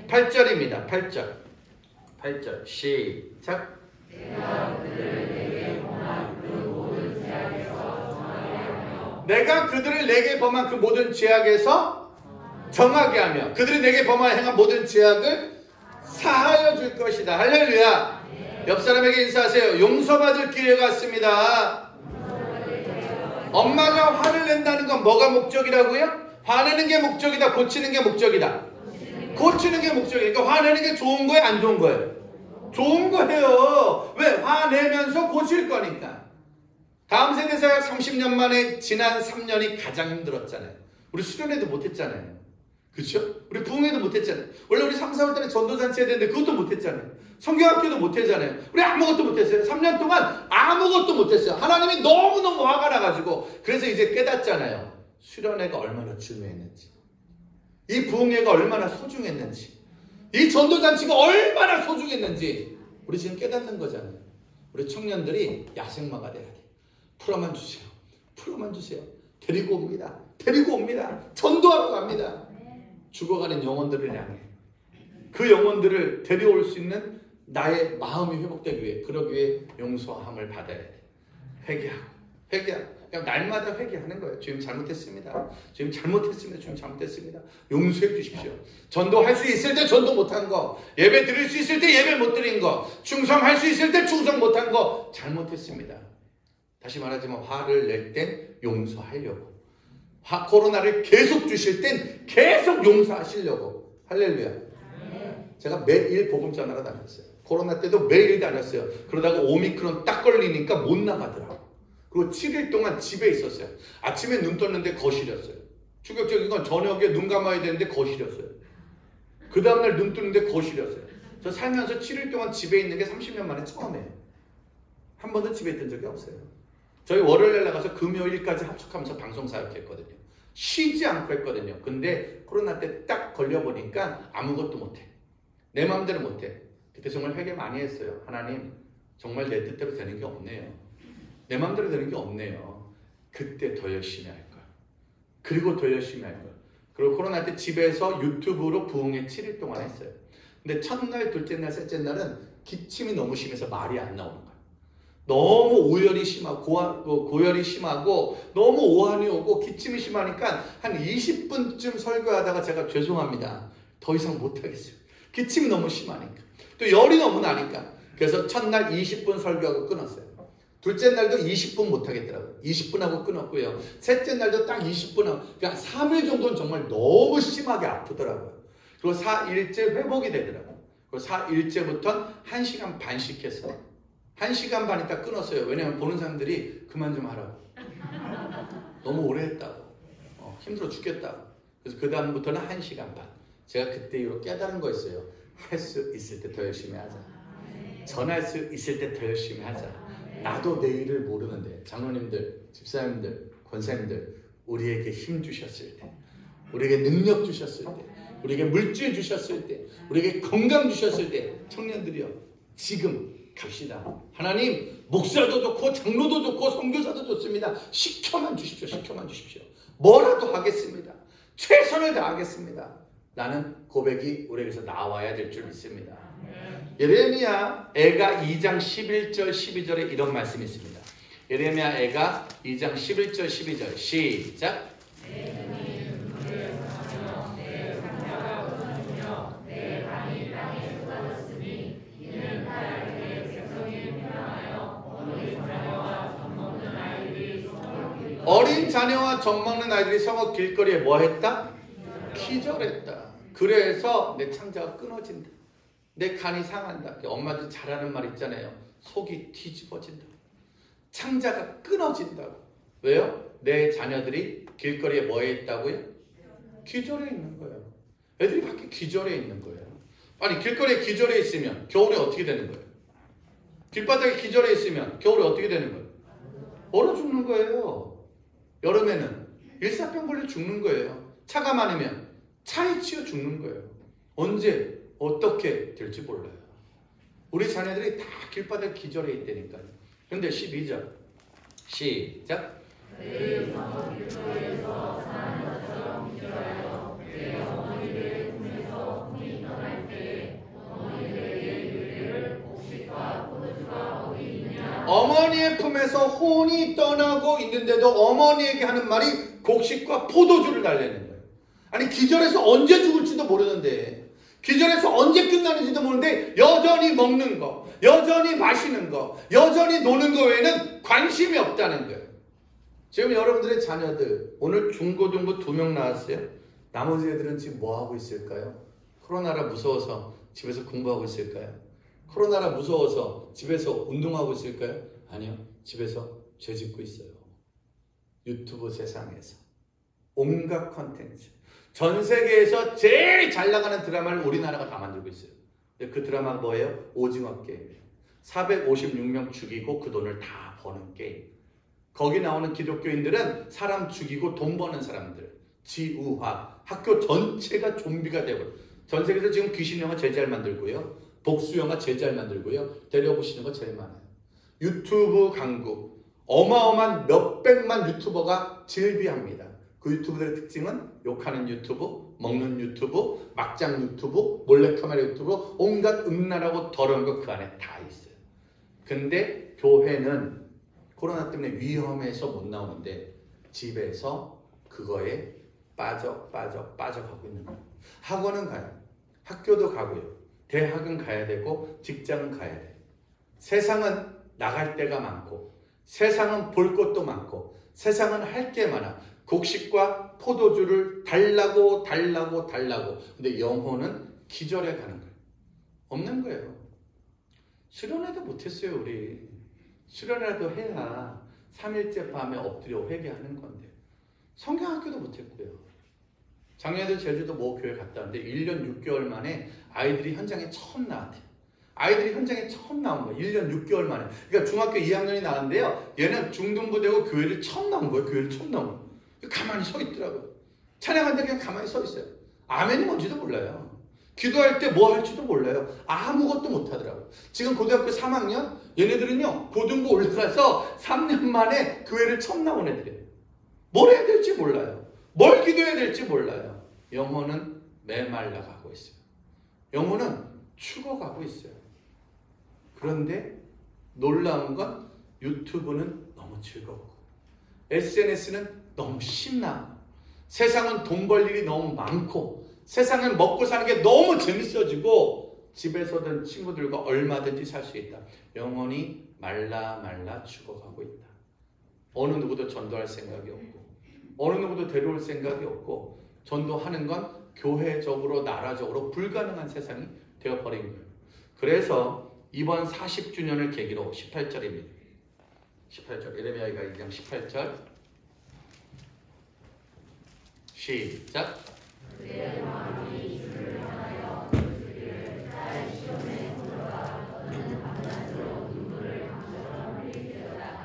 8절입니다. 8절 시작. 내가 그들을 내게 범한 그 모든 죄악에서 정하게 하며 그들이 내게 범하여 행한 모든 죄악을 사하여 줄 것이다. 할렐루야. 옆 사람에게 인사하세요. 용서받을 기회가 왔습니다. 엄마가 화를 낸다는 건 뭐가 목적이라고요? 화내는 게 목적이다. 고치는 게 목적이다. 고치는 게 목적이에요. 그러니까 화내는 게 좋은 거예요? 안 좋은 거예요? 좋은 거예요. 왜? 화내면서 고칠 거니까. 다음 세대 사역 30년 만에 지난 3년이 가장 힘들었잖아요. 우리 수련회도 못했잖아요. 그렇죠? 우리 부흥회도 못했잖아요. 원래 우리 3, 4월 달에 전도잔치 해야 되는데 그것도 못했잖아요. 성경학교도 못했잖아요. 우리 아무것도 못했어요. 3년 동안 아무것도 못했어요. 하나님이 너무너무 화가 나가지고 그래서 이제 깨닫잖아요. 수련회가 얼마나 중요했는지, 이 부흥회가 얼마나 소중했는지, 이 전도잔치가 얼마나 소중했는지 우리 지금 깨닫는 거잖아요. 우리 청년들이 야생마가 돼야 돼. 풀어만 주세요. 풀어만 주세요. 데리고 옵니다. 데리고 옵니다. 전도하러 갑니다. 죽어가는 영혼들을 향해 그 영혼들을 데려올 수 있는 나의 마음이 회복되기 위해 그러기 위해 용서함을 받아야 돼. 회개하고 그냥 날마다 회개하는 거예요. 주님 잘못했습니다. 주님 잘못했습니다. 주님 잘못했습니다. 용서해 주십시오. 전도할 수 있을 때 전도 못한 거, 예배 드릴 수 있을 때 예배 못 드린 거, 충성할 수 있을 때 충성 못한 거 잘못했습니다. 다시 말하지만 화를 낼 땐 용서하려고, 코로나를 계속 주실 땐 계속 용서하시려고. 할렐루야. 제가 매일 복음 전하러 다녔어요. 코로나 때도 매일 다녔어요. 그러다가 오미크론 딱 걸리니까 못 나가더라고. 그리고 7일 동안 집에 있었어요. 아침에 눈 떴는데 거실이었어요. 충격적인 건 저녁에 눈 감아야 되는데 거실이었어요. 그 다음날 눈 뜨는데 거실이었어요. 저 살면서 7일 동안 집에 있는 게 30년 만에 처음이에요. 한 번도 집에 있던 적이 없어요. 저희 월요일에 나가서 금요일까지 합숙하면서 방송 사역했거든요. 쉬지 않고 했거든요. 근데 코로나 때 딱 걸려보니까 아무것도 못해. 내 마음대로 못해. 그때 정말 회개 많이 했어요. 하나님, 정말 내 뜻대로 되는 게 없네요. 내 마음대로 되는 게 없네요. 그때 더 열심히 할 거야. 그리고 더 열심히 할 거야. 그리고 코로나 때 집에서 유튜브로 부흥회 7일 동안 했어요. 근데 첫날, 둘째 날, 셋째 날은 기침이 너무 심해서 말이 안 나오는 거야. 너무 오열이 심하고 고열이 심하고 너무 오한이 오고 기침이 심하니까 한 20분쯤 설교하다가 제가 죄송합니다. 더 이상 못하겠어요. 기침이 너무 심하니까. 또 열이 너무 나니까. 그래서 첫날 20분 설교하고 끊었어요. 둘째 날도 20분 못하겠더라고요. 20분 하고 끊었고요. 셋째 날도 딱 20분 하고, 그러니까 3일 정도는 정말 너무 심하게 아프더라고요. 그리고 4일째 회복이 되더라고요. 그리고 4일째부터는 1시간 반씩 했어요. 1시간 반 있다 끊었어요. 왜냐면 보는 사람들이 그만 좀 하라고. 너무 오래 했다고. 힘들어 죽겠다고. 그래서 그 다음부터는 1시간 반. 제가 그때 이후로 깨달은 거 있어요. 할 수 있을 때 더 열심히 하자. 전할 수 있을 때 더 열심히 하자. 나도 내일을 모르는데 장로님들, 집사님들, 권사님들 우리에게 힘 주셨을 때, 우리에게 능력 주셨을 때, 우리에게 물질 주셨을 때, 우리에게 건강 주셨을 때 청년들이요 지금 갑시다. 하나님 목사도 좋고 장로도 좋고 선교사도 좋습니다. 시켜만 주십시오. 시켜만 주십시오. 뭐라도 하겠습니다. 최선을 다하겠습니다. 라는 고백이 우리에게서 나와야 될 줄 믿습니다. 예레미야 애가 2장 11절 12절에 이런 말씀이 있습니다. 예레미야 애가 2장 11절 12절 시작. 어린 자녀와 젖 먹는 아이들이 성읍 길거리에 뭐 했다? 기절했다. 그래서 내 창자가 끊어진다. 내 간이 상한다. 엄마들 잘하는 말 있잖아요. 속이 뒤집어진다. 창자가 끊어진다고. 왜요? 내 자녀들이 길거리에 뭐에 있다고요? 기절해 있는 거예요. 애들이 밖에 기절해 있는 거예요. 아니 길거리에 기절해 있으면 겨울에 어떻게 되는 거예요? 길바닥에 기절해 있으면 겨울에 어떻게 되는 거예요? 얼어 죽는 거예요. 여름에는 일사병 걸려 죽는 거예요. 차가 많으면 차에 치여 죽는 거예요. 언제 어떻게 될지 몰라요. 우리 자녀들이 다 길바닥에 기절해 있다니까요. 그런데 12절 시작. 내 성읍 길거리에서 사는 것처럼 기절하여 내 어머니의 품에서 혼이 떠날 때에 어머니들에게 이르기를 곡식과 포도주가 어디 있느냐. 어머니의 품에서 혼이 떠나고 있는데도 어머니에게 하는 말이 곡식과 포도주를 달래는 거예요. 아니 기절해서 언제 죽을지도 모르는데, 기절해서 언제 끝나는지도 모르는데 여전히 먹는 거, 여전히 마시는 거, 여전히 노는 거 외에는 관심이 없다는 거예요. 지금 여러분들의 자녀들 오늘 중고등부 2명 나왔어요. 나머지 애들은 지금 뭐 하고 있을까요? 코로나라 무서워서 집에서 공부하고 있을까요? 코로나라 무서워서 집에서 운동하고 있을까요? 아니요. 집에서 죄 짓고 있어요. 유튜브 세상에서 온갖 컨텐츠, 전 세계에서 제일 잘 나가는 드라마를 우리나라가 다 만들고 있어요. 근데 그 드라마가 뭐예요? 오징어 게임이에요. 456명 죽이고 그 돈을 다 버는 게임. 거기 나오는 기독교인들은 사람 죽이고 돈 버는 사람들. 지우화. 학교 전체가 좀비가 되고. 전 세계에서 지금 귀신 영화 제일 잘 만들고요. 복수 영화 제일 잘 만들고요. 데려보시는 거 제일 많아요. 유튜브 강국. 어마어마한 몇백만 유튜버가 즐비합니다. 그 유튜브들의 특징은 욕하는 유튜브, 먹는 유튜브, 막장 유튜브, 몰래카메라 유튜브, 온갖 음란하고 더러운 거 그 안에 다 있어요. 근데 교회는 코로나 때문에 위험해서 못 나오는데 집에서 그거에 빠져가고 있는 거예요. 학원은 가요. 학교도 가고요. 대학은 가야 되고 직장은 가야 돼요. 세상은 나갈 데가 많고 세상은 볼 것도 많고 세상은 할 게 많아. 곡식과 포도주를 달라고. 근데 영혼은 기절해 가는 거예요. 없는 거예요. 수련회도 못했어요. 우리 수련회라도 해야 3일째 밤에 엎드려 회개하는 건데 성경학교도 못했고요. 작년에도 제주도 모 교회 갔다 왔는데 1년 6개월 만에 아이들이 현장에 처음 나왔대요. 아이들이 현장에 처음 나온 거예요. 1년 6개월 만에. 그러니까 중학교 2학년이 나왔는데요. 얘는 중등부되고 교회를 처음 나온 거예요. 교회를 처음 나온 거예요. 가만히 서 있더라고요. 찬양하는데 그냥 가만히 서 있어요. 아멘이 뭔지도 몰라요. 기도할 때 뭐 할지도 몰라요. 아무것도 못하더라고요. 지금 고등학교 3학년? 얘네들은요, 고등부 올라가서 3년 만에 교회를 처음 나온 애들이에요. 뭘 해야 될지 몰라요. 뭘 기도해야 될지 몰라요. 영혼은 메말라가고 있어요. 영혼은 죽어가고 있어요. 그런데 놀라운 건 유튜브는 너무 즐겁고 SNS는 너무 신나고 세상은 돈 벌 일이 너무 많고 세상은 먹고 사는 게 너무 재밌어지고 집에서든 친구들과 얼마든지 살 수 있다. 영혼이 말라 죽어가고 있다. 어느 누구도 전도할 생각이 없고 어느 누구도 데려올 생각이 없고 전도하는 건 교회적으로 나라적으로 불가능한 세상이 되어버린 거예요. 그래서 이번 40주년을 계기로 18절입니다. 18절 예레미야가 2장 18절 시작.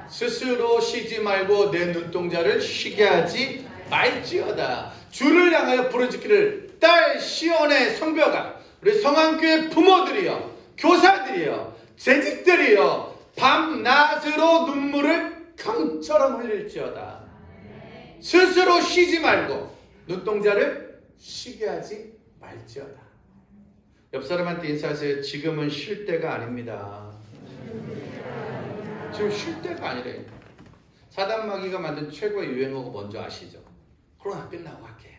스스로 쉬지 말고 내 눈동자를 쉬게 하지 말지어다. 주를 향하여 부르짖기를 딸 시온의 성벽아, 우리 성안교회 부모들이여, 교사들이여, 재직들이여, 밤낮으로 눈물을 강처럼 흘릴지어다. 스스로 쉬지 말고 눈동자를 쉬게 하지 말지어다. 옆 사람한테 인사하세요. 지금은 쉴 때가 아닙니다. 지금 쉴 때가 아니래. 사단마귀가 만든 최고의 유행어가 뭔지 아시죠? 코로나 끝나고 할게.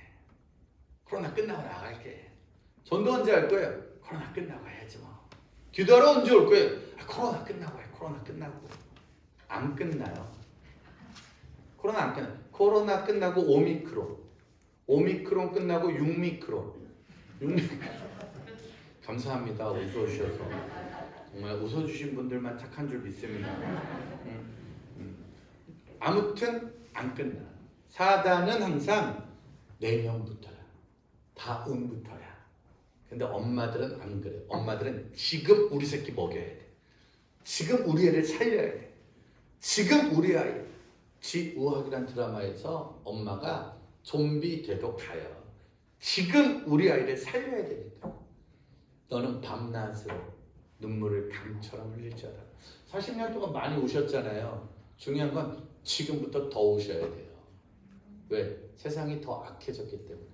코로나 끝나고 나갈게. 전도 언제 할 거예요? 코로나 끝나고 해야지 뭐. 기도하러 언제 올 거예요? 코로나 끝나고 해. 코로나 끝나고. 안 끝나요. 코로나 안 끝나요. 코로나 끝나고 오미크론. 오미크론 끝나고 6미크론. 6미크론. 감사합니다. 웃어주셔서. 정말 웃어주신 분들만 착한 줄 믿습니다. 아무튼 안 끝나. 사단은 항상 내년부터야. 다음부터야. 근데 엄마들은 안 그래. 엄마들은 지금 우리 새끼 먹여야 돼. 지금 우리 애를 살려야 돼. 지금 우리 아이. 지우학이란 드라마에서 엄마가 좀비 돼도 가요. 지금 우리 아이를 살려야 되니까. 너는 밤낮으로 눈물을 강처럼 흘릴지어다. 40년 동안 많이 우셨잖아요. 중요한 건 지금부터 더 우셔야 돼요. 왜? 세상이 더 악해졌기 때문에.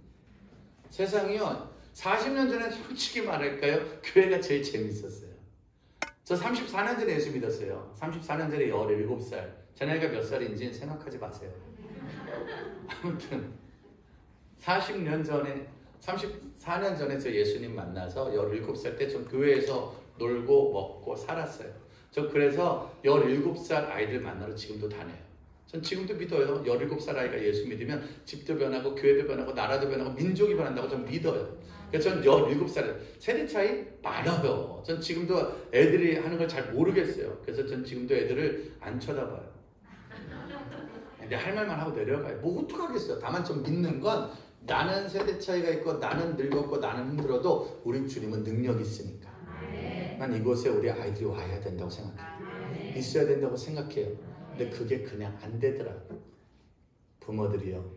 세상이요, 40년 전에 솔직히 말할까요? 교회가 제일 재밌었어요. 저 34년 전에 예수 믿었어요. 34년 전에 17살. 제 나이가 몇 살인지 생각하지 마세요. 아무튼 40년 전에 34년 전에 저 예수님 만나서 17살 때 저 교회에서 놀고 먹고 살았어요. 저 그래서 17살 아이들 만나러 지금도 다녀요. 전 지금도 믿어요. 17살 아이가 예수 믿으면 집도 변하고 교회도 변하고 나라도 변하고 민족이 변한다고 전 믿어요. 그래서 전 17살 세대 차이 많아요. 전 지금도 애들이 하는 걸 잘 모르겠어요. 그래서 전 지금도 애들을 안 쳐다봐요. 근데 할 말만 하고 내려가요. 뭐 어떡하겠어요. 다만 좀 믿는 건 나는 세대 차이가 있고 나는 늙었고 나는 힘들어도 우리 주님은 능력이 있으니까. 난 이곳에 우리 아이들이 와야 된다고 생각해요. 있어야 된다고 생각해요. 근데 그게 그냥 안 되더라고요. 부모들이요,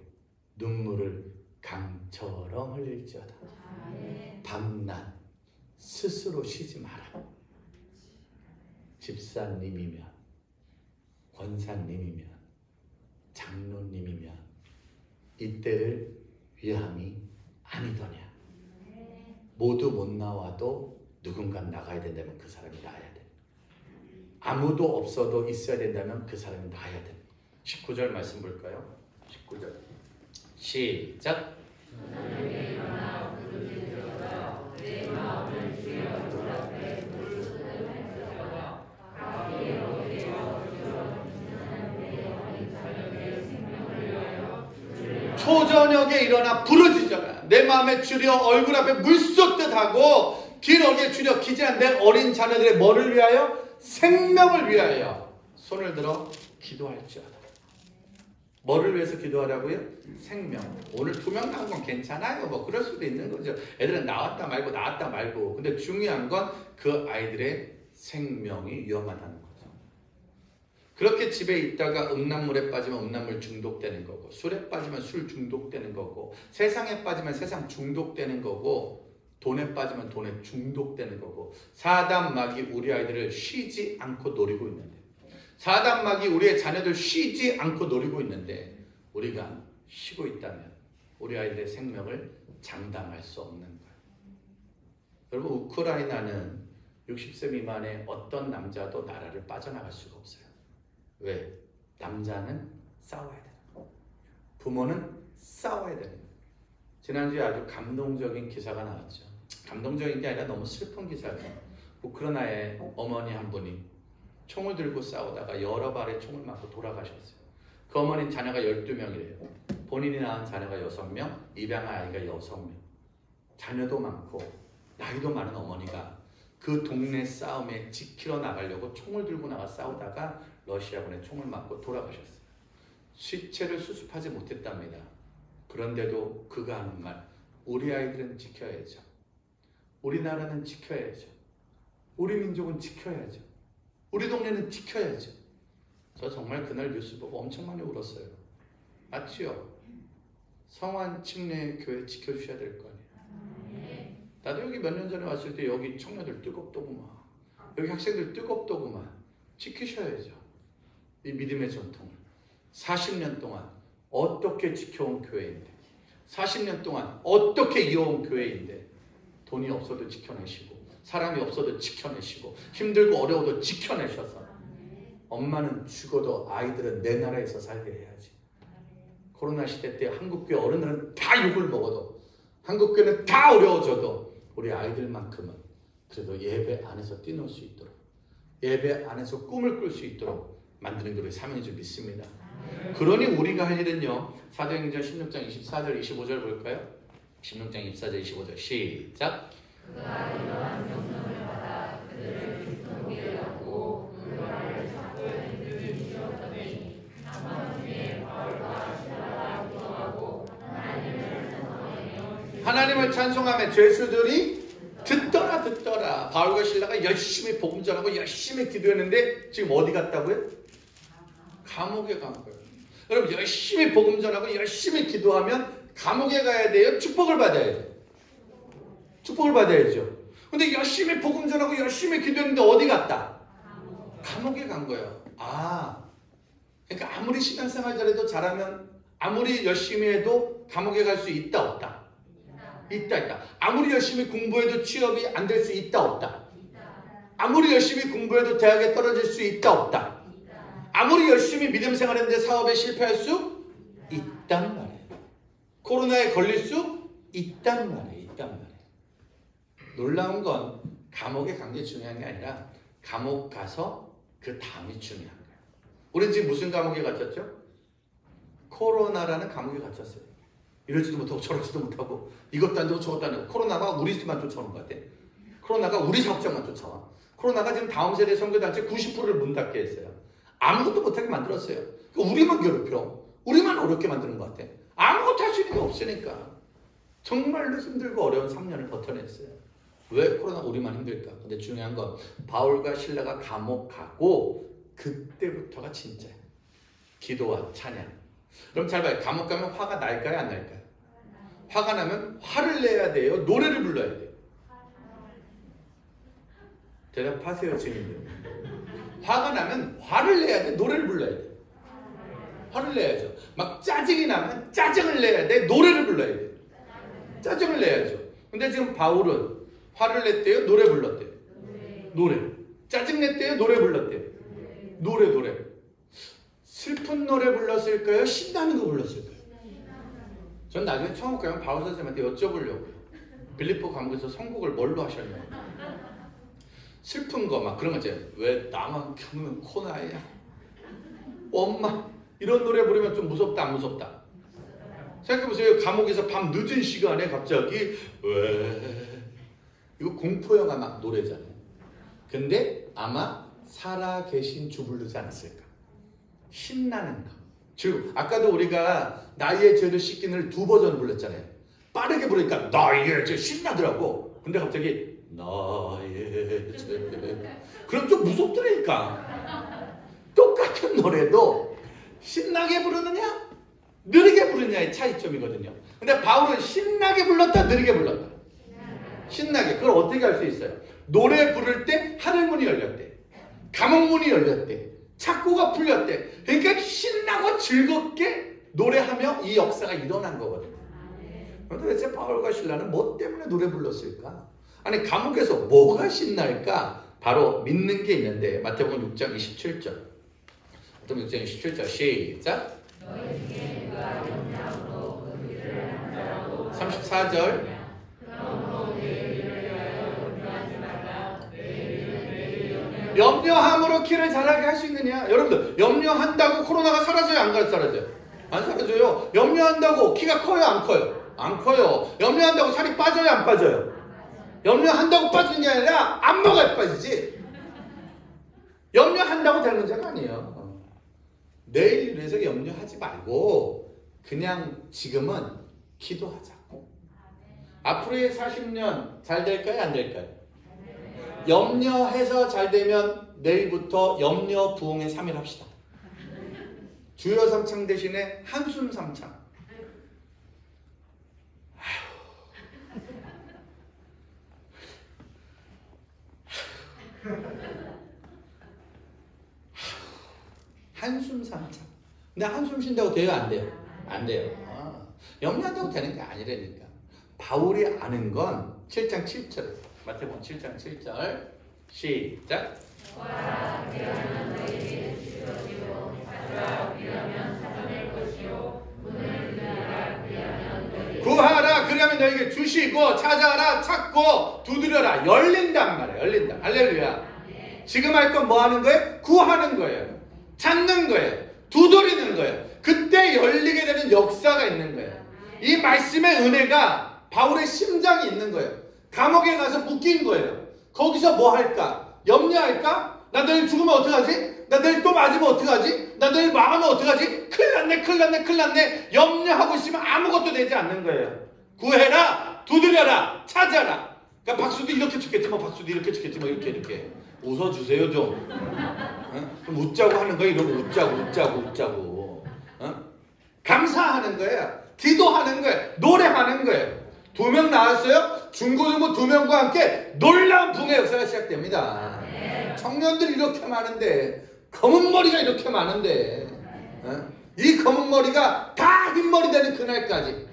눈물을 강처럼 흘릴지어다. 밤낮 스스로 쉬지 마라. 집사님이면, 권사님이면, 장로님이면 이때를 위함이 아니더냐. 모두 못 나와도 누군가 나가야 된다면 그 사람이 나아야 돼. 아무도 없어도 있어야 된다면 그 사람이 나아야 돼. 19절 말씀 볼까요? 19절 시작. 초저녁에 일어나 부르짖어라. 내 마음에 주려 얼굴 앞에 물 쏟듯 하고 길 어귀에 주려 기진한 내 어린 자녀들의 뭐를 위하여? 생명을 위하여 손을 들어 기도할지어다. 뭐를 위해서 기도하라고요? 생명. 오늘 2명 나온 건 괜찮아요. 뭐 그럴 수도 있는 거죠. 애들은 나왔다 말고. 근데 중요한 건 그 아이들의 생명이 위험하다는 거죠. 그렇게 집에 있다가 음란물에 빠지면 음란물 중독되는 거고, 술에 빠지면 술 중독되는 거고, 세상에 빠지면 세상 중독되는 거고, 돈에 빠지면 돈에 중독되는 거고, 사단 마귀 우리 아이들을 쉬지 않고 노리고 있는데, 사단 마귀 우리의 자녀들 쉬지 않고 노리고 있는데, 우리가 쉬고 있다면 우리 아이들의 생명을 장담할 수 없는 거예요. 여러분, 우크라이나는 60세 미만의 어떤 남자도 나라를 빠져나갈 수가 없어요. 왜? 남자는 싸워야 돼요. 부모는 싸워야 돼요. 지난주에 아주 감동적인 기사가 나왔죠. 감동적인 게 아니라 너무 슬픈 기사죠. 우크라이나의 어머니 한 분이 총을 들고 싸우다가 여러 발에 총을 맞고 돌아가셨어요. 그 어머니는 자녀가 12명이래요. 본인이 낳은 자녀가 6명, 입양한 아이가 6명. 자녀도 많고 나이도 많은 어머니가 그 동네 싸움에 지키러 나가려고 총을 들고 나가 싸우다가 러시아군의 총을 맞고 돌아가셨어요. 시체를 수습하지 못했답니다. 그런데도 그가 하는 말, 우리 아이들은 지켜야죠. 우리나라는 지켜야죠. 우리 민족은 지켜야죠. 우리 동네는 지켜야죠. 저 정말 그날 뉴스 보고 엄청 많이 울었어요. 맞지요? 성환 침례교회 지켜주셔야 될 거 아니에요. 나도 여기 몇 년 전에 왔을 때 여기 청년들 뜨겁더구만. 여기 학생들 뜨겁더구만. 지키셔야죠. 이 믿음의 전통을. 40년 동안 어떻게 지켜온 교회인데, 40년 동안 어떻게 이어온 교회인데, 돈이 없어도 지켜내시고, 사람이 없어도 지켜내시고, 힘들고 어려워도 지켜내셔서, 엄마는 죽어도 아이들은 내 나라에서 살게 해야지. 코로나 시대 때 한국교회 어른들은 다 욕을 먹어도, 한국교회는 다 어려워져도 우리 아이들만큼은 그래도 예배 안에서 뛰놀 수 있도록, 예배 안에서 꿈을 꿀 수 있도록 만드는 게 우리 사명인 줄 믿습니다. 그러니 우리가 할 일은요, 사도행전 16장 24절 25절 볼까요? 16장 24절 25절 시작. 그가 이러한 명령을 받아 그들을 그리스도께 얻고 그 말을 찾고 그들이 지었더니 남은 중에 바울과 시라가 기도하고 하나님을 찬송하며 죄수들이 듣더라. 바울과 실라가 열심히 복음 전하고 열심히 기도했는데 지금 어디 갔다고요? 감옥에 간 거예요. 여러분, 열심히 복음 전하고 열심히 기도하면 감옥에 가야 돼요? 축복을 받아야 돼요? 축복을 받아야죠. 근데 열심히 복음 전하고 열심히 기도했는데 어디 갔다? 감옥에 간 거예요. 그러니까 아무리 신앙생활 잘해도 잘하면, 아무리 열심히 해도 감옥에 갈 수 있다 없다? 있다. 아무리 열심히 공부해도 취업이 안 될 수 있다 없다? 아무리 열심히 공부해도 대학에 떨어질 수 있다 없다? 아무리 열심히 믿음 생활했는데 사업에 실패할 수 있단 말이에요. 코로나에 걸릴 수 있단 말이에요. 놀라운 건 감옥에 간 게 중요한 게 아니라 감옥 가서 그 다음이 중요한 거예요. 우리는 지금 무슨 감옥에 갇혔죠? 코로나라는 감옥에 갇혔어요. 이러지도 못하고 저러지도 못하고 이것도 안 되고 저것도 안 되고, 코로나가 우리 집만 쫓아오는 것 같아. 코로나가 우리 사업장만 쫓아와. 코로나가 지금 다음 세대 선교단체 90%를 문 닫게 했어요. 아무것도 못하게 만들었어요. 우리만 괴롭혀. 우리만 어렵게 만드는 것 같아. 아무것도 할 수 있는 게 없으니까. 정말로 힘들고 어려운 3년을 버텨냈어요. 왜 코로나 우리만 힘들까? 근데 중요한 건 바울과 실라가 감옥 가고 그때부터가 진짜예요. 기도와 찬양. 그럼 잘 봐요. 감옥 가면 화가 날까요? 안 날까요? 화가 나면 화를 내야 돼요? 노래를 불러야 돼요? 대답하세요, 지금. 화가 나면 화를 내야 돼? 노래를 불러야 돼? 화를 내야죠. 막 짜증이 나면 짜증을 내야 돼? 노래를 불러야 돼? 짜증을 내야죠. 근데 지금 바울은 화를 냈대요? 노래 불렀대요? 노래. 짜증 냈대요? 노래 불렀대요? 노래. 슬픈 노래 불렀을까요? 신나는 거 불렀을까요? 전 나중에 처음 가면 바울 선생님한테 여쭤보려고요. 빌립보 감옥에서 선곡을 뭘로 하셨냐고. 슬픈 거 막 그런 거 있잖아요. 왜 나만 겪는 코나야? 엄마, 이런 노래 부르면 좀 무섭다 안 무섭다? 생각해보세요. 감옥에서 밤 늦은 시간에 갑자기 왜, 이거 공포영화 막 노래잖아요. 근데 아마 살아계신 주 부르지 않았을까? 신나는 거. 즉 아까도 우리가 나의 죄를 씻기는 2버전 불렀잖아요. 빠르게 부르니까 나의 죄 신나더라고. 근데 갑자기 나의 죄, 그럼 좀 무섭더라니까. 똑같은 노래도 신나게 부르느냐 느리게 부르느냐의 차이점이거든요. 근데 바울은 신나게 불렀다 느리게 불렀다? 신나게. 그걸 어떻게 할 수 있어요? 노래 부를 때 하늘문이 열렸대. 감옥문이 열렸대. 착고가 풀렸대. 그러니까 신나고 즐겁게 노래하며 이 역사가 일어난 거거든요. 도대체 바울과 신라는 뭐 때문에 노래 불렀을까? 아니 감옥에서 뭐가 신날까? 바로 믿는 게 있는데 마태복음 6장 27절. 마태복음 6장 27절 시작. 34절. 염려함으로 키를 자라게 할 수 있느냐? 여러분들 염려한다고 코로나가 사라져요? 안 사라져요? 안 사라져요. 염려한다고 키가 커요? 안 커요? 안 커요. 염려한다고 살이 빠져요? 안 빠져요? 염려한다고 빠지는 게 아니라 안 먹어야 빠지지. 염려한다고 되는 문제가 아니에요. 내일 위해서 염려하지 말고 그냥 지금은 기도하자고. 앞으로의 40년 잘 될까요? 안 될까요? 염려해서 잘 되면 내일부터 염려 부흥의 3일 합시다. 주여 삼창 대신에 한숨 삼창. 한숨 삼창. 근데 한숨 쉰다고 돼요? 안 돼요? 안 돼요. 염려한다고 되는 게 아니라니까. 바울이 아는 건 7장 7절. 마태복음 7장 7절 시작. 구하라 그러면 너에게 주시고 찾아라 찾고 두드려라 열린단 말이에요. 열린다. 할렐루야. 지금 할 건 뭐 하는 거예요? 구하는 거예요. 찾는 거예요. 두드리는 거예요. 그때 열리게 되는 역사가 있는 거예요. 이 말씀의 은혜가 바울의 심장이 있는 거예요. 감옥에 가서 묶인 거예요. 거기서 뭐 할까? 염려할까? 나 내일 죽으면 어떡하지? 나 내일 또 맞으면 어떡하지? 나 내일 망하면 어떡하지? 큰일 났네 큰일 났네 큰일 났네. 염려하고 있으면 아무것도 되지 않는 거예요. 구해라 두드려라 찾아라. 그러니까 박수도 이렇게 쳤겠지 뭐 박수도 이렇게 쳤겠지 뭐 이렇게 웃어주세요 좀. 좀 웃자고 하는 거예요. 이러고 웃자고 감사하는 거예요. 기도하는 거예요. 노래하는 거예요. 2명 나왔어요. 중고등부 2명과 함께 놀라운 붕의 역사가 시작됩니다. 청년들이 이렇게 많은데 검은 머리가 이렇게 많은데 이 검은 머리가 다 흰머리 되는 그날까지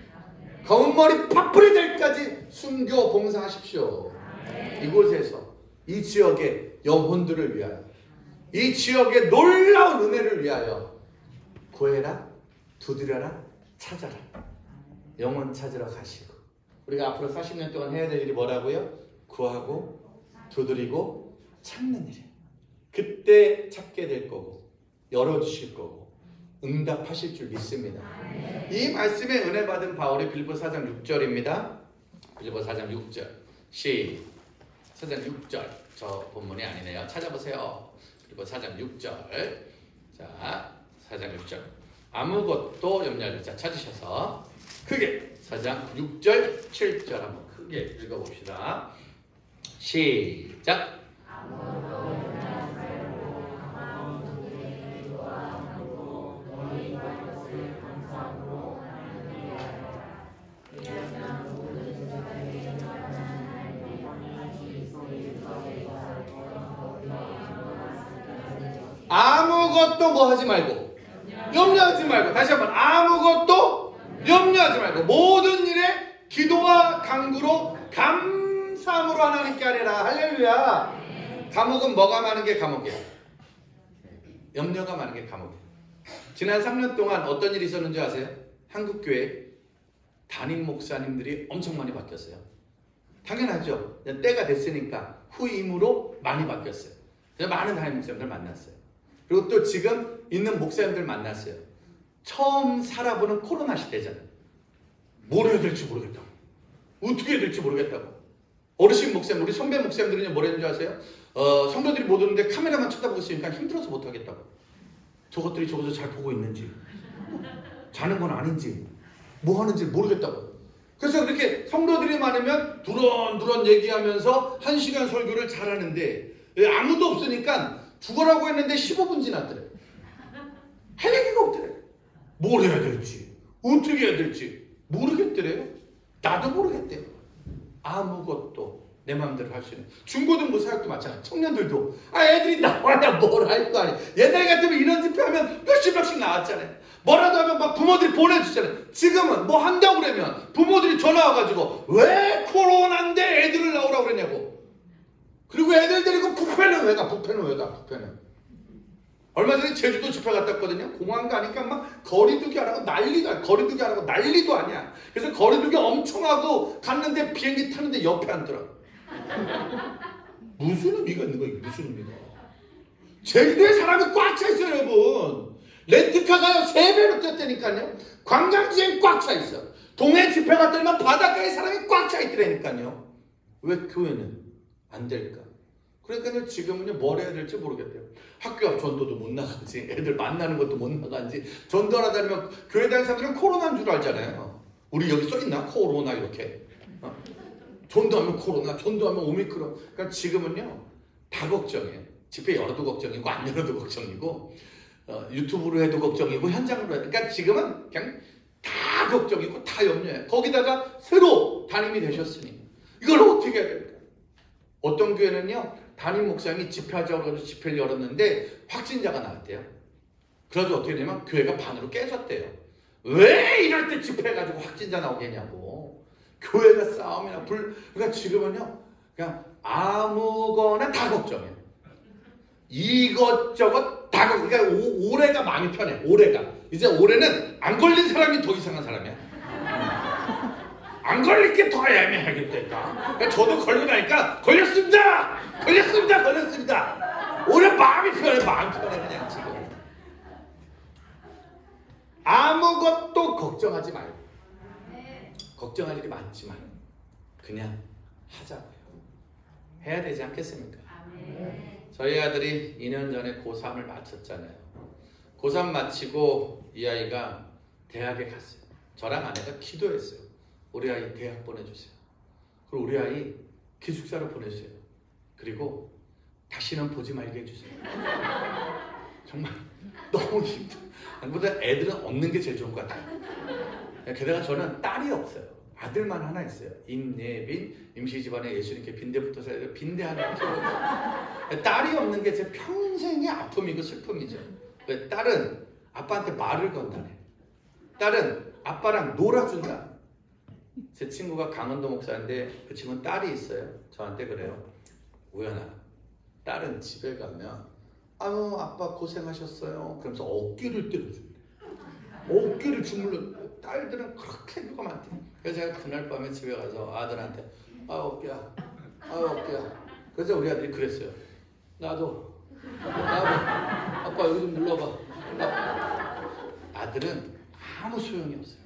검은 머리 파뿌리 될 때까지 순교 봉사하십시오. 이곳에서 이 지역의 영혼들을 위하여 이 지역의 놀라운 은혜를 위하여 구해라 두드려라 찾아라. 영혼 찾으러 가시고 우리가 앞으로 40년 동안 해야 될 일이 뭐라고요? 구하고 두드리고 찾는 일이에요. 그때 찾게 될 거고 열어주실 거고 응답하실 줄 믿습니다. 이 말씀에 은혜 받은 바울이 빌립보 4장 6절입니다. 빌립보 4장 6절 4장 6절 저 본문이 아니네요. 찾아보세요. 빌립보 4장 6절 자 4장 6절 아무것도 염려하지 자 찾으셔서 크게 4장 6절 7절 한번 크게 읽어봅시다. 시작. 아무것도 뭐 하지 말고 염려하지 말고 다시 한번 아무것도 염려하지 말고 모든 일에 기도와 간구로 감사함으로 하나님께 하리라. 할렐루야. 감옥은 뭐가 많은 게 감옥이야? 염려가 많은 게 감옥이야. 지난 3년 동안 어떤 일이 있었는지 아세요? 한국교회 담임 목사님들이 엄청 많이 바뀌었어요. 당연하죠. 때가 됐으니까 후임으로 많이 바뀌었어요. 그래서 많은 담임 목사님들 만났어요. 그리고 또 지금 있는 목사님들 만났어요. 처음 살아보는 코로나 시대잖아요. 뭘 해야 될지 모르겠다고. 어떻게 해야 될지 모르겠다고. 어르신 목사님, 우리 선배 목사님들은 뭐라는 줄 아세요? 성도들이 못 오는데 카메라만 쳐다보고 있으니까 힘들어서 못하겠다고. 저것들이 저기서 잘 보고 있는지, 자는 건 아닌지, 뭐 하는지 모르겠다고. 그래서 그렇게 성도들이 많으면 두런두런 얘기하면서 1시간 설교를 잘하는데 아무도 없으니까 죽으라고 했는데 15분 지났더래. 할 얘기가 없더래. 뭘 해야 될지, 어떻게 해야 될지 모르겠더래요. 나도 모르겠대요. 아무것도 내 마음대로 할 수 있는. 중고등부 사역도 마찬가지. 청년들도 애들이 나와야 뭘 할 거 아니야. 옛날 같으면 이런 집회하면 몇십 명씩 나왔잖아요. 뭐라도 하면 막 부모들이 보내주잖아요. 지금은 뭐 한다고 그러면 부모들이 전화 와가지고 왜 코로나인데 애들을 나오라고 그러냐고. 그리고 애들 데리고 뷔페는 왜 가? 뷔페는. 얼마 전에 제주도 집회 갔다 왔거든요. 공항 가니까 막 거리두기 하라고 난리도 아니야. 그래서 거리두기 엄청 하고 갔는데 비행기 타는데 옆에 앉더라. 무슨 의미가 있는 거야? 무슨 의미가? 제주도에 사람이 꽉 차 있어요, 여러분. 렌트카가 3배로 뛰었다니까요. 관광지엔 꽉 차 있어. 동해 집회 갔더니만 바닷가에 사람이 꽉 차 있더라니까요. 왜 교회는 안 될까? 그러니까 지금은요, 뭘 해야 될지 모르겠대요. 학교 앞 전도도 못 나가지, 애들 만나는 것도 못 나가지. 전도하러 다니면 교회 다니는 사람들은 코로나인 줄 알잖아요. 우리 여기 써있나? 코로나 이렇게. 전도하면 코로나, 전도하면 오미크론. 그러니까 지금은요, 다 걱정이에요. 집회 열어도 걱정이고 안 열어도 걱정이고, 유튜브로 해도 걱정이고 현장으로 해도. 그러니까 지금은 그냥 다 걱정이고 다 염려해요. 거기다가 새로 담임이 되셨으니 이걸 어떻게 해야 될까? 어떤 교회는요, 담임 목사님이 집회하자고 해서 집회를 열었는데 확진자가 나왔대요. 그래서 어떻게 되냐면 교회가 반으로 깨졌대요. 왜 이럴 때 집회해가지고 확진자 나오겠냐고. 교회가 싸움이나 그러니까 지금은요, 그냥 아무거나 다 걱정해요. 이것저것 다 걱정. 그러니까 올해가 마음이 편해. 이제 올해는 안 걸린 사람이 더 이상한 사람이야. 안 걸릴 게 더 애매하겠다니까. 그러니까 저도 걸리고 나니까 걸렸습니다. 올해 마음이 편해 그냥 지금. 아무것도 걱정하지 말고, 걱정할 일이 많지만 그냥 하자고요. 해야 되지 않겠습니까? 저희 아들이 2년 전에 고3을 마쳤잖아요. 고3 마치고 이 아이가 대학에 갔어요. 저랑 아내가 기도했어요. 우리 아이 대학 보내주세요. 그리고 우리 아이 기숙사로 보내주세요. 그리고 다시는 보지 말게 해주세요. 정말 너무 힘들어. 보다 애들은 없는 게 제일 좋은 것 같아요. 게다가 저는 딸이 없어요. 아들만 하나 있어요. 임예빈, 임시집안에 예수님께 빈대부터 살아야 돼요. 빈대 하나 키워요. 딸이 없는 게 제 평생의 아픔이고 슬픔이죠. 왜? 딸은 아빠한테 말을 건다네. 딸은 아빠랑 놀아준다. 제 친구가 강원도 목사인데 그 친구는 딸이 있어요. 저한테 그래요. 우연아, 딸은 집에 가면 아유 아빠 고생하셨어요. 그러면서 어깨를 때려준대. 어깨를 주물러. 딸들은 그렇게 애교가 많대. 그래서 제가 그날 밤에 집에 가서 아들한테 어깨야. 그래서 우리 아들이 그랬어요. 나도 아빠 여기 좀 눌러봐. 아들은 아무 소용이 없어요.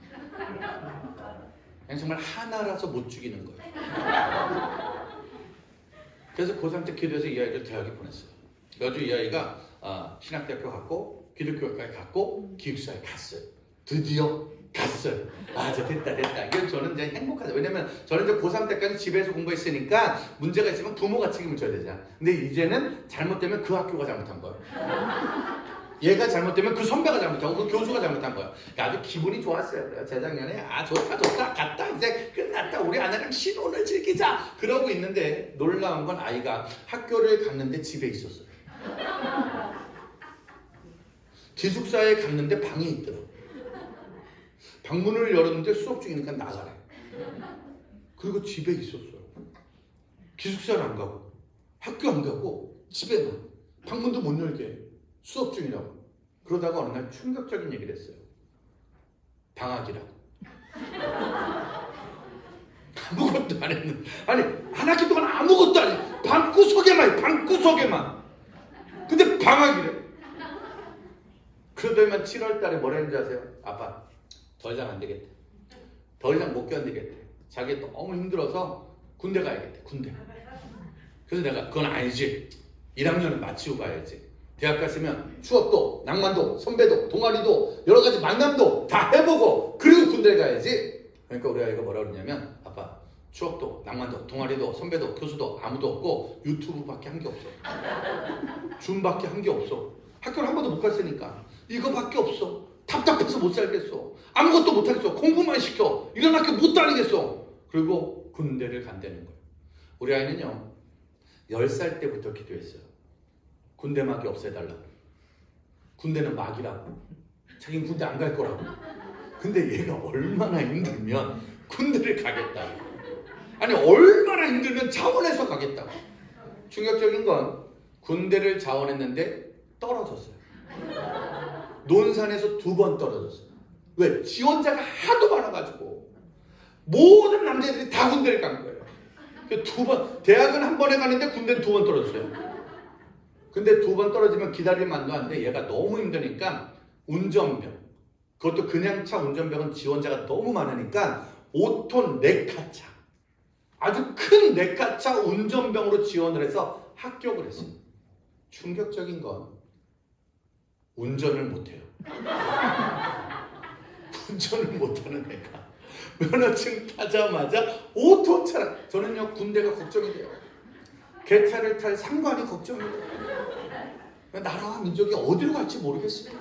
그냥 정말 하나라서 못 죽이는 거예요. 그래서 고3 때 기도해서 이 아이를 대학에 보냈어요. 그래가지고 이 아이가 신학대학교 갔고 기독교학과에 갔고 기숙사에 갔어요. 드디어 갔어요. 이제 됐다. 이건 저는 이제 행복하죠. 왜냐면 저는 이제 고3 때까지 집에서 공부했으니까 문제가 있으면 부모가 책임을 져야 되잖아. 근데 이제는 잘못되면 그 학교가 잘못한 거예요. 얘가 잘못되면 그 선배가 잘못하고 그 교수가 잘못한 거예요. 아주 기분이 좋았어요. 그래요. 재작년에 좋다 갔다 이제 끝났다. 우리 아내랑 신혼을 즐기자. 그러고 있는데 놀라운 건 아이가 학교를 갔는데 집에 있었어요. 기숙사에 갔는데 방에 있더라고요. 방문을 열었는데 수업 중이니까 나가래. 그리고 집에 있었어요. 기숙사를 안 가고 학교 안 가고 집에만. 방문도 못 열게. 수업 중이라고. 그러다가 어느 날 충격적인 얘기를 했어요. 방학이라고. 아무것도 안 했는데. 아니 한 학기 동안 아무것도 안 해. 방구석에만. 근데 방학이래. 그러더니만 7월 달에 뭐라 했는지 아세요? 아빠 더 이상 안 되겠대. 더 이상 못 견디겠대. 자기 너무 힘들어서 군대 가야겠대. 군대. 그래서 내가 그건 아니지. 1학년은 마치고 가야지. 대학 갔으면 추억도, 낭만도, 선배도, 동아리도, 여러 가지 만남도 다 해보고 그리고 군대 가야지. 그러니까 우리 아이가 뭐라 그러냐면 아빠 추억도, 낭만도, 동아리도, 선배도, 교수도 아무도 없고 유튜브밖에 한 게 없어. 줌밖에 한 게 없어. 학교를 한 번도 못 갔으니까 이거밖에 없어. 답답해서 못 살겠어. 아무것도 못 하겠어. 공부만 시켜. 이런 학교 못 다니겠어. 그리고 군대를 간다는 거예요. 우리 아이는요 10살 때부터 기도했어요. 군대 막이 없애달라고. 군대는 막이라고. 자기는 군대 안 갈 거라고. 근데 얘가 얼마나 힘들면 군대를 가겠다고. 아니 얼마나 힘들면 자원해서 가겠다고. 충격적인 건 군대를 자원했는데 떨어졌어요. 논산에서 2번 떨어졌어요. 왜? 지원자가 하도 많아가지고 모든 남자들이 다 군대를 간 거예요. 2번, 대학은 한 번에 가는데 군대는 2번 떨어졌어요. 근데 2번 떨어지면 기다릴 만도 한데 얘가 너무 힘드니까 운전병, 그것도 그냥 차 운전병은 지원자가 너무 많으니까 5톤 네카차, 아주 큰 네카차 운전병으로 지원을 해서 합격을 했어요. 충격적인 건 운전을 못해요. 운전을 못하는 애가 면허증 타자마자 5톤 차량. 저는요 군대가 걱정이 돼요. 개차를 탈 상관이 걱정이 돼요. 나라와 민족이 어디로 갈지 모르겠어요.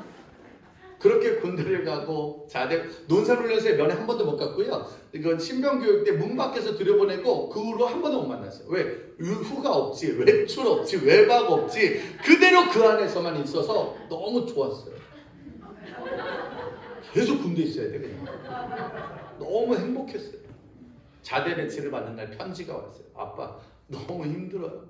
그렇게 군대를 가고 자대 논산훈련소에 면회 한 번도 못 갔고요. 이건 신병교육 때 문 밖에서 들여보내고 그 후로 한 번도 못 만났어요. 왜? 휴가 없지, 외출 없지, 외박 없지. 그대로 그 안에서만 있어서 너무 좋았어요. 계속 군대에 있어야 돼 그냥. 너무 행복했어요. 자대 배치를 받는 날 편지가 왔어요. 아빠 너무 힘들어요.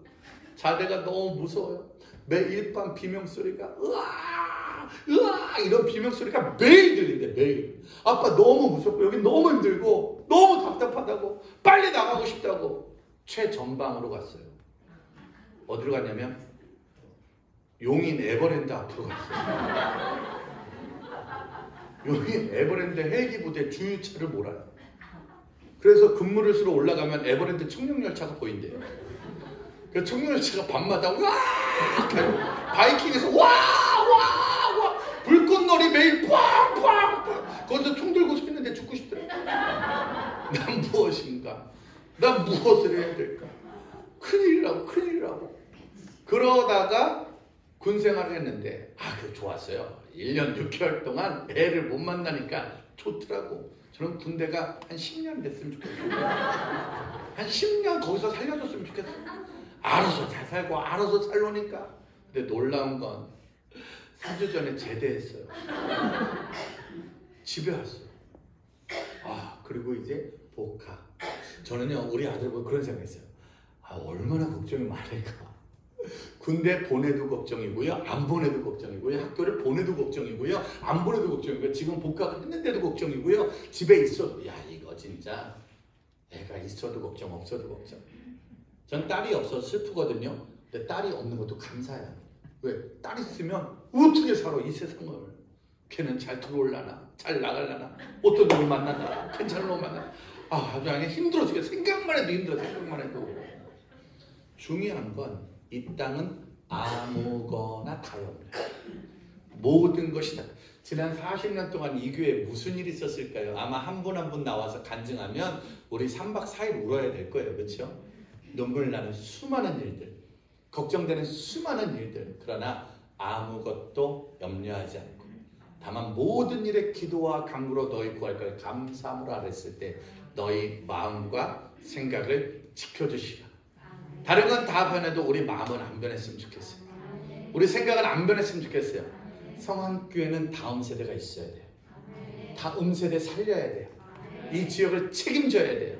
자대가 너무 무서워요. 매일 밤 비명소리가 으아 으아 이런 비명소리가 매일 들린대. 매일. 아빠 너무 무섭고 여기 너무 힘들고 너무 답답하다고 빨리 나가고 싶다고 최전방으로 갔어요. 어디로 갔냐면 용인 에버랜드 앞으로 갔어요. 용인 에버랜드 헬기부대 주유차를 몰아요. 그래서 근무를 수로 올라가면 에버랜드 청룡열차가 보인대요. 그 청룡열차가 밤마다 와 바이킹에서 와 불꽃놀이 매일 팡팡팡 거기서 총 들고 서 있는데 죽고 싶더라고요. 난 무엇인가? 난 무엇을 해야 될까? 큰일이라고. 그러다가 군생활을 했는데 그거 좋았어요. 1년 6개월 동안 애를 못 만나니까 좋더라고. 저는 군대가 한 10년 됐으면 좋겠어요. 한 10년 거기서 살려줬으면 좋겠어요. 알아서 잘 살고 알아서 잘 노니까. 근데 놀라운 건 3주 전에 제대했어요. 집에 왔어요. 그리고 이제 복학. 저는요 우리 아들 보고 그런 생각했어요. 얼마나 걱정이 많을까. 군대 보내도 걱정이고요, 안 보내도 걱정이고요, 학교를 보내도 걱정이고요, 안 보내도 걱정이고요, 지금 복학했는데도 걱정이고요, 집에 있어도 이거 진짜 애가 있어도 걱정 없어도 걱정. 전 딸이 없어서 슬프거든요. 근데 딸이 없는 것도 감사해요. 왜? 딸 있으면 어떻게 살아 이 세상을. 걔는 잘 들어올라나 잘 나갈라나 어떤 놈을 만나나 괜찮은 놈을 만나나 아주 그냥 힘들어 죽겠어. 생각만 해도 힘들어. 생각만 해도. 중요한 건 이 땅은 아무거나 다요. 모든 것이 다. 지난 40년 동안 이 교회에 무슨 일이 있었을까요? 아마 한 분 한 분 나와서 간증하면 우리 3박 4일 울어야 될 거예요. 그렇죠? 눈물 나는 수많은 일들, 걱정되는 수많은 일들. 그러나 아무것도 염려하지 않고 다만 모든 일에 기도와 간구로 너희 구할 걸 감사함으로 아랬을 때 너희 마음과 생각을 지켜주시라. 다른 건 다 변해도 우리 마음은 안 변했으면 좋겠어요. 우리 생각은 안 변했으면 좋겠어요. 성안교회는 다음 세대가 있어야 돼요. 다음 세대 살려야 돼요. 이 지역을 책임져야 돼요.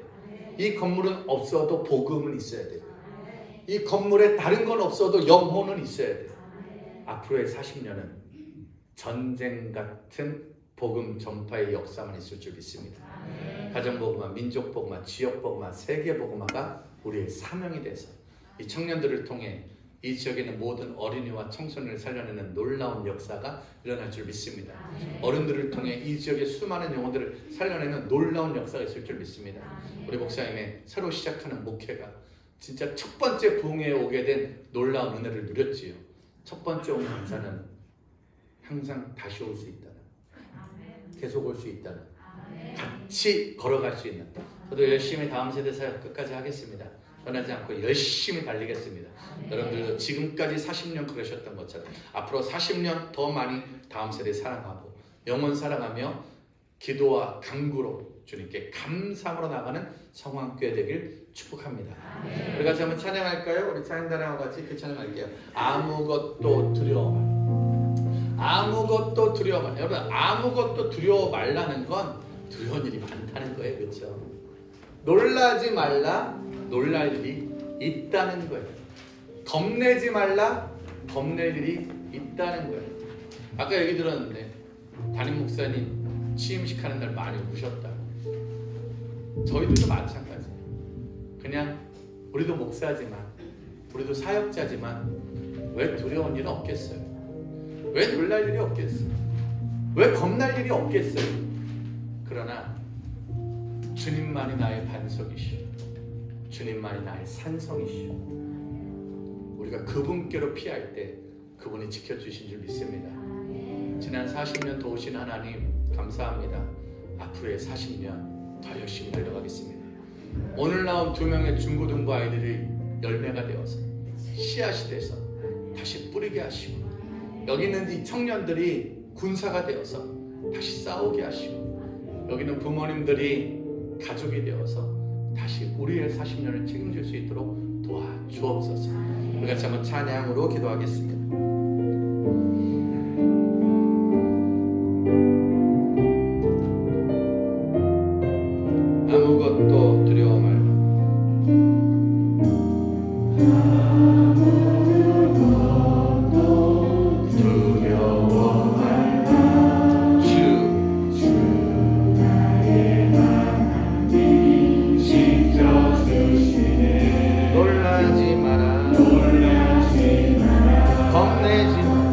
이 건물은 없어도 복음은 있어야 돼요. 이 건물에 다른 건 없어도 영혼은 있어야 돼요. 앞으로의 40년은 전쟁 같은 복음 전파의 역사만 있을 줄 믿습니다. 가정복음화, 민족복음화, 지역복음화, 세계복음화가 우리의 사명이 돼서 이 청년들을 통해 이 지역에 있는 모든 어린이와 청소년을 살려내는 놀라운 역사가 일어날 줄 믿습니다. 어른들을 통해 이 지역의 수많은 영혼들을 살려내는 놀라운 역사가 있을 줄 믿습니다. 우리 목사님의 새로 시작하는 목회가 진짜 첫 번째 부흥회에 오게 된 놀라운 은혜를 누렸지요. 첫 번째 온 감사는 항상 다시 올 수 있다는, 계속 올 수 있다는, 같이 걸어갈 수 있는. 저도 열심히 다음 세대 사역 끝까지 하겠습니다. 변하지 않고 열심히 달리겠습니다. 여러분들도 지금까지 40년 그러셨던 것처럼 앞으로 40년 더 많이 다음 세대 사랑하고 영혼 사랑하며 기도와 간구로 주님께 감사함으로 나가는 성황교회 되길 축복합니다. 우리 같이 한번 찬양할까요? 우리 찬양단하고 같이 그 찬양할게요. 아무것도 두려워 말라. 여러분, 아무것도 두려워 말라는 건 두려운 일이 많다는 거예요. 그렇죠? 놀라지 말라. 놀랄 일이 있다는 거예요. 겁내지 말라. 겁낼 일이 있다는 거예요. 아까 얘기 들었는데 담임 목사님 취임식 하는 날 많이 우셨다. 저희들도 마찬가지예요. 그냥 우리도 목사지만, 우리도 사역자지만 왜 두려운 일은 없겠어요? 왜 놀랄 일이 없겠어요? 왜 겁날 일이 없겠어요? 그러나 주님만이 나의 반석이시오. 주님만이 나의 산성이시오. 우리가 그분께로 피할 때 그분이 지켜주신 줄 믿습니다. 지난 40년 도우신 하나님 감사합니다. 앞으로의 40년 더 열심히 달려가겠습니다. 오늘 나온 2명의 중고등부 아이들이 열매가 되어서 씨앗이 돼서 다시 뿌리게 하시고, 여기 있는 이 청년들이 군사가 되어서 다시 싸우게 하시고, 여기 있는 부모님들이 가족이 되어서 다시 우리의 40년을 책임질 수 있도록 도와주옵소서. 우리 같이 한번 찬양으로 기도하겠습니다. 아무것도 두려워 말라. 아무것도 두려워 말라. 주 나의 하나님 지켜주시네. 놀라지 마라. 겁내지 마라.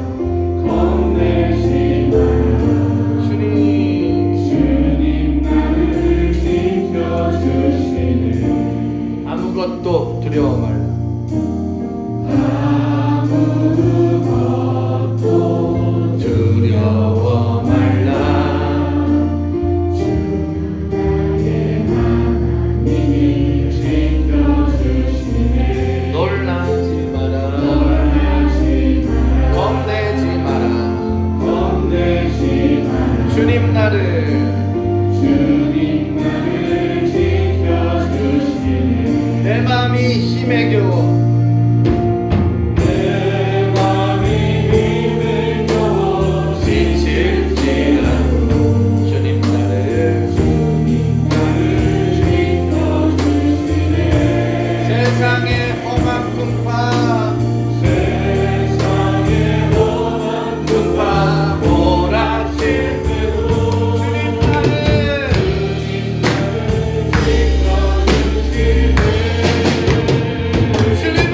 주님 나를 지켜주시네. 아무것도 두려워 말라. 아무것도 두려워 말라. 주 나의 하나님이 지켜주시네. 놀라지 마라. 겁내지 마라. 주님 나를 지켜주시네. 내 마음이 힘에 겨워. 주님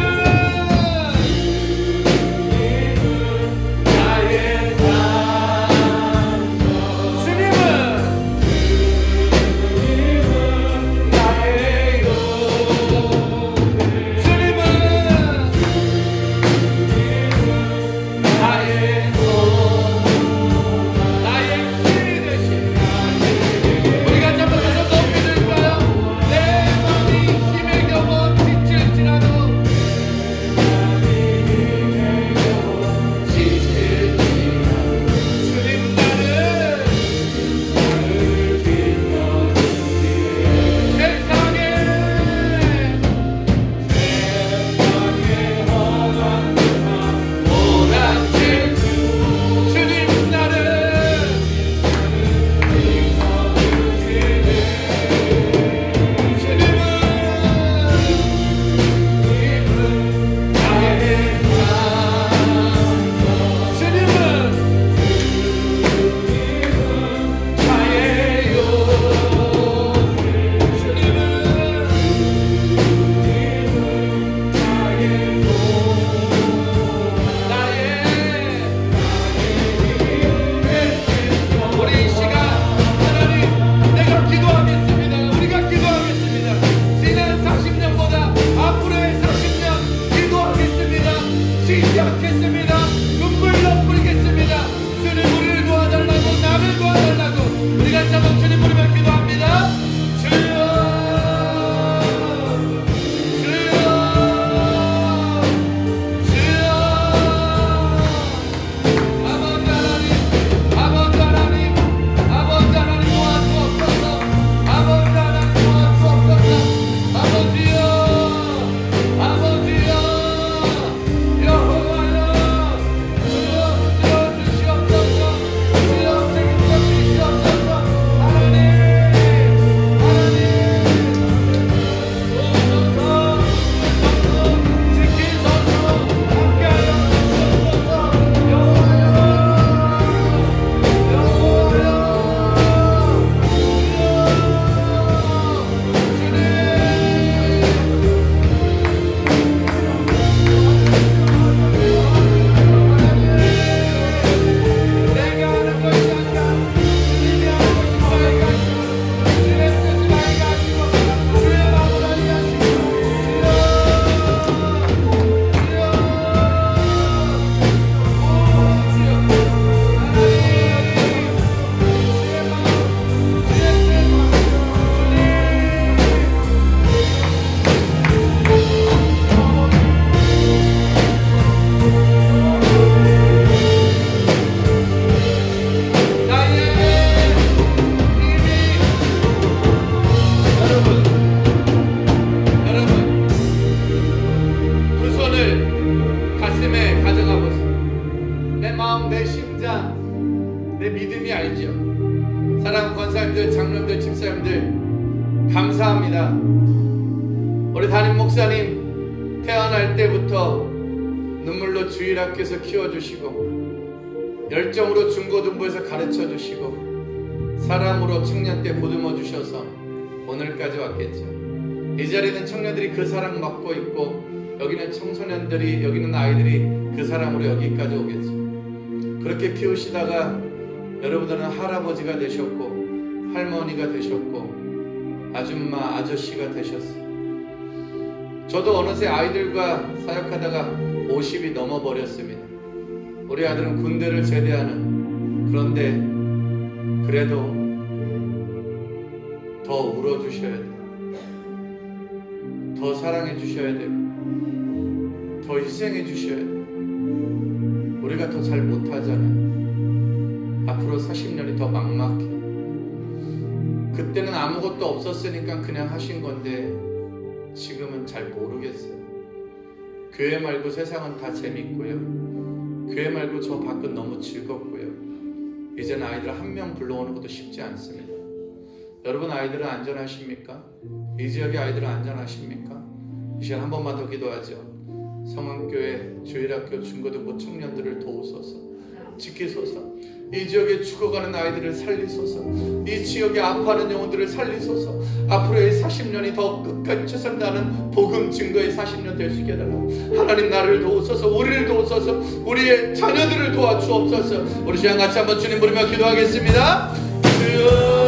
주님이 알죠. 사랑하는 권사님들, 장로님들, 집사님들 감사합니다. 우리 담임 목사님 태어날 때부터 눈물로 주일학교에서 키워주시고 열정으로 중고등부에서 가르쳐주시고 사랑으로 청년 때 보듬어 주셔서 오늘까지 왔겠죠. 이 자리는 청년들이 그 사랑 받고 있고 여기는 청소년들이, 여기는 아이들이 그 사랑으로 여기까지 오겠죠. 그렇게 키우시다가 여러분들은 할아버지가 되셨고 할머니가 되셨고 아줌마, 아저씨가 되셨어요. 저도 어느새 아이들과 사역하다가 50이 넘어버렸습니다. 우리 아들은 군대를 제대하는, 그런데 그래도 더 울어주셔야 돼요. 더 사랑해 주셔야 돼요. 더 희생해 주셔야 돼요. 우리가 더 잘 못하잖아요. 앞으로 40년이 더 막막해. 그때는 아무것도 없었으니까 그냥 하신 건데 지금은 잘 모르겠어요. 교회 말고 세상은 다 재밌고요. 교회 말고 저 밖은 너무 즐겁고요. 이제는 아이들 한 명 불러오는 것도 쉽지 않습니다. 여러분 아이들은 안전하십니까? 이 지역의 아이들은 안전하십니까? 이 시간 한 번만 더 기도하죠. 성안교회, 주일학교, 중고등부 청년들을 도우소서, 지키소서. 이 지역에 죽어가는 아이들을 살리소서. 이 지역에 아파하는 영혼들을 살리소서. 앞으로의 40년이 더 끝까지 최선 다하는 복음 증거의 40년 될 수 있게 해달라. 하나님 나를 도우소서, 우리를 도우소서, 우리의 자녀들을 도와주옵소서. 우리 시간 같이 한번 주님 부르며 기도하겠습니다. 주여.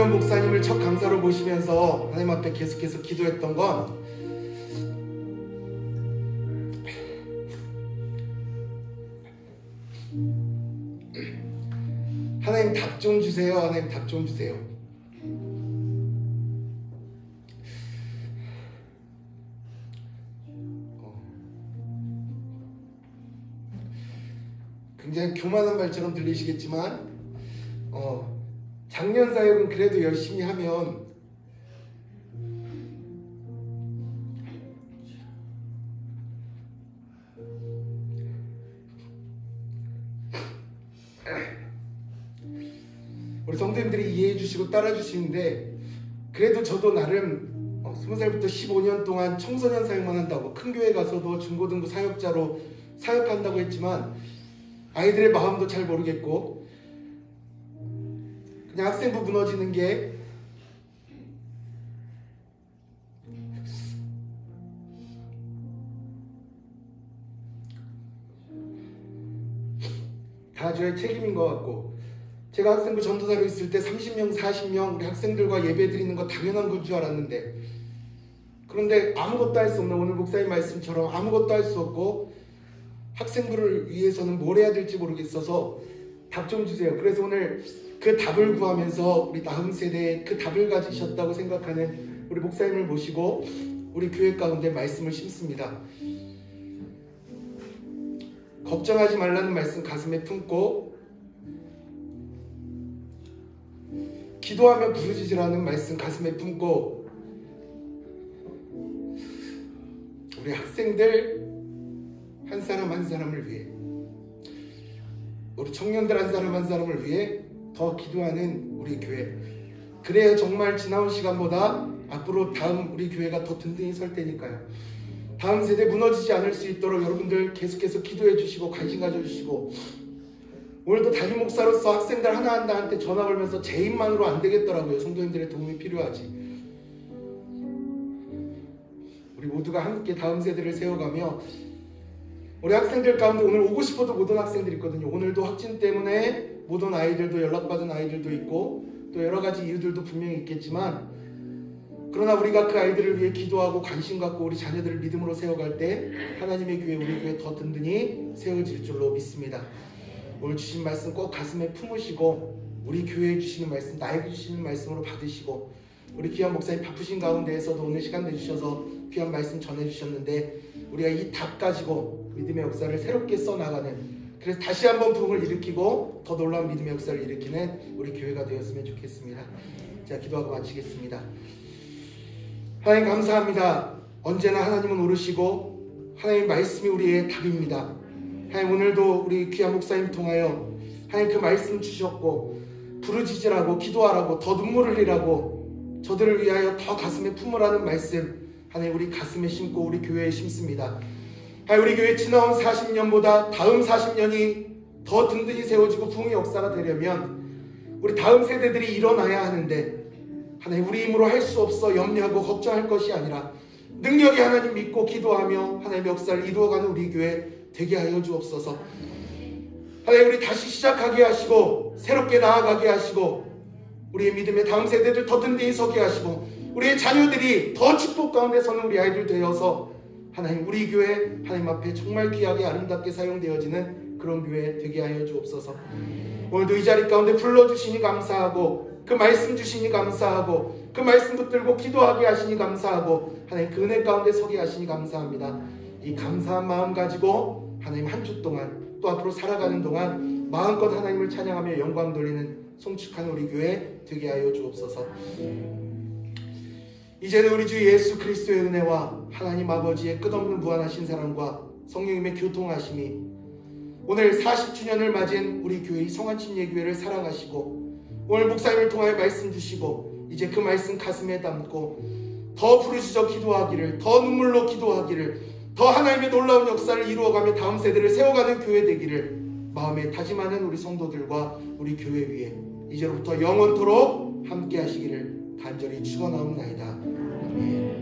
목사님을 첫 강사로 모시면서 하나님 앞에 계속해서 기도했던 건 하나님 답 좀 주세요. 하나님 답 좀 주세요. 굉장히 교만한 말처럼 들리시겠지만 작년 사역은 그래도 열심히 하면 우리 성도님들이 이해해 주시고 따라 주시는데 그래도 저도 나름 20살부터 15년 동안 청소년 사역만 한다고 큰 교회 가서도 중고등부 사역자로 사역한다고 했지만 아이들의 마음도 잘 모르겠고 그냥 학생부 무너지는 게 다 저의 책임인 것 같고 제가 학생부 전도사로 있을 때 30명, 40명 우리 학생들과 예배 드리는 거 당연한 건 줄 알았는데 그런데 아무것도 할 수 없는 오늘 목사님 말씀처럼 아무것도 할 수 없고 학생부를 위해서는 뭘 해야 될지 모르겠어서 답 좀 주세요. 그래서 오늘 그 답을 구하면서 우리 다음 세대에 그 답을 가지셨다고 생각하는 우리 목사님을 모시고 우리 교회 가운데 말씀을 심습니다. 걱정하지 말라는 말씀 가슴에 품고 기도하며 부르짖으라는 말씀 가슴에 품고 우리 학생들 한 사람 한 사람을 위해 우리 청년들 한 사람 한 사람을 위해 더 기도하는 우리 교회, 그래야 정말 지나온 시간보다 앞으로 다음 우리 교회가 더 든든히 설 테니까요. 다음 세대 무너지지 않을 수 있도록 여러분들 계속해서 기도해 주시고 관심 가져주시고, 오늘도 담임 목사로서 학생들 하나하나한테 전화 걸면서 제 힘만으로 안 되겠더라고요. 성도님들의 도움이 필요하지. 우리 모두가 함께 다음 세대를 세워가며 우리 학생들 가운데 오늘 오고 싶어도 못 온 학생들이 있거든요. 오늘도 확진 때문에 못 온 아이들도, 연락받은 아이들도 있고 또 여러 가지 이유들도 분명히 있겠지만, 그러나 우리가 그 아이들을 위해 기도하고 관심 갖고 우리 자녀들을 믿음으로 세워갈 때 하나님의 교회, 우리 교회 더 든든히 세워질 줄로 믿습니다. 오늘 주신 말씀 꼭 가슴에 품으시고 우리 교회에 주시는 말씀, 나에게 주시는 말씀으로 받으시고, 우리 귀한 목사님 바쁘신 가운데에서도 오늘 시간 내주셔서 귀한 말씀 전해주셨는데 우리가 이 답 가지고 믿음의 역사를 새롭게 써나가는, 그래서 다시 한번 부흥을 일으키고 더 놀라운 믿음의 역사를 일으키는 우리 교회가 되었으면 좋겠습니다. 자, 기도하고 마치겠습니다. 하나님 감사합니다. 언제나 하나님은 오르시고 하나님 말씀이 우리의 답입니다. 하나님 오늘도 우리 귀한 목사님 통하여 하나님 그 말씀 주셨고 부르짖으라고, 기도하라고, 더 눈물을 흘리라고, 저들을 위하여 더 가슴에 품으라는 말씀 하나님 우리 가슴에 심고 우리 교회에 심습니다. 하나님 우리 교회 지나온 40년보다 다음 40년이 더 든든히 세워지고 부흥의 역사가 되려면 우리 다음 세대들이 일어나야 하는데, 하나님 우리 힘으로 할 수 없어 염려하고 걱정할 것이 아니라 능력이 하나님 믿고 기도하며 하나님의 역사를 이루어가는 우리 교회 되게 하여 주옵소서. 하나님 우리 다시 시작하게 하시고 새롭게 나아가게 하시고 우리의 믿음의 다음 세대들 더 든든히 서게 하시고 우리의 자녀들이 더 축복 가운데 서는 우리 아이들 되어서 하나님 우리 교회 하나님 앞에 정말 귀하게 아름답게 사용되어지는 그런 교회 되게 하여 주옵소서. 오늘도 이 자리 가운데 불러주시니 감사하고 그 말씀 주시니 감사하고 그 말씀 붙들고 기도하게 하시니 감사하고 하나님 그 은혜 가운데 서게 하시니 감사합니다. 이 감사한 마음 가지고 하나님 한 주 동안 또 앞으로 살아가는 동안 마음껏 하나님을 찬양하며 영광 돌리는 송축한 우리 교회 되게 하여 주옵소서. 이제는 우리 주 예수 그리스도의 은혜와 하나님 아버지의 끝없는 무한하신 사랑과 성령님의 교통하심이 오늘 40주년을 맞은 우리 교회 성안침례교회를 사랑하시고 오늘 목사님을 통하여 말씀 주시고 이제 그 말씀 가슴에 담고 더 부르짖어 기도하기를, 더 눈물로 기도하기를, 더 하나님의 놀라운 역사를 이루어가며 다음 세대를 세워가는 교회 되기를 마음에 다짐하는 우리 성도들과 우리 교회 위에 이제로부터 영원토록 함께 하시기를 간절히 축원하옵나이다. 아멘.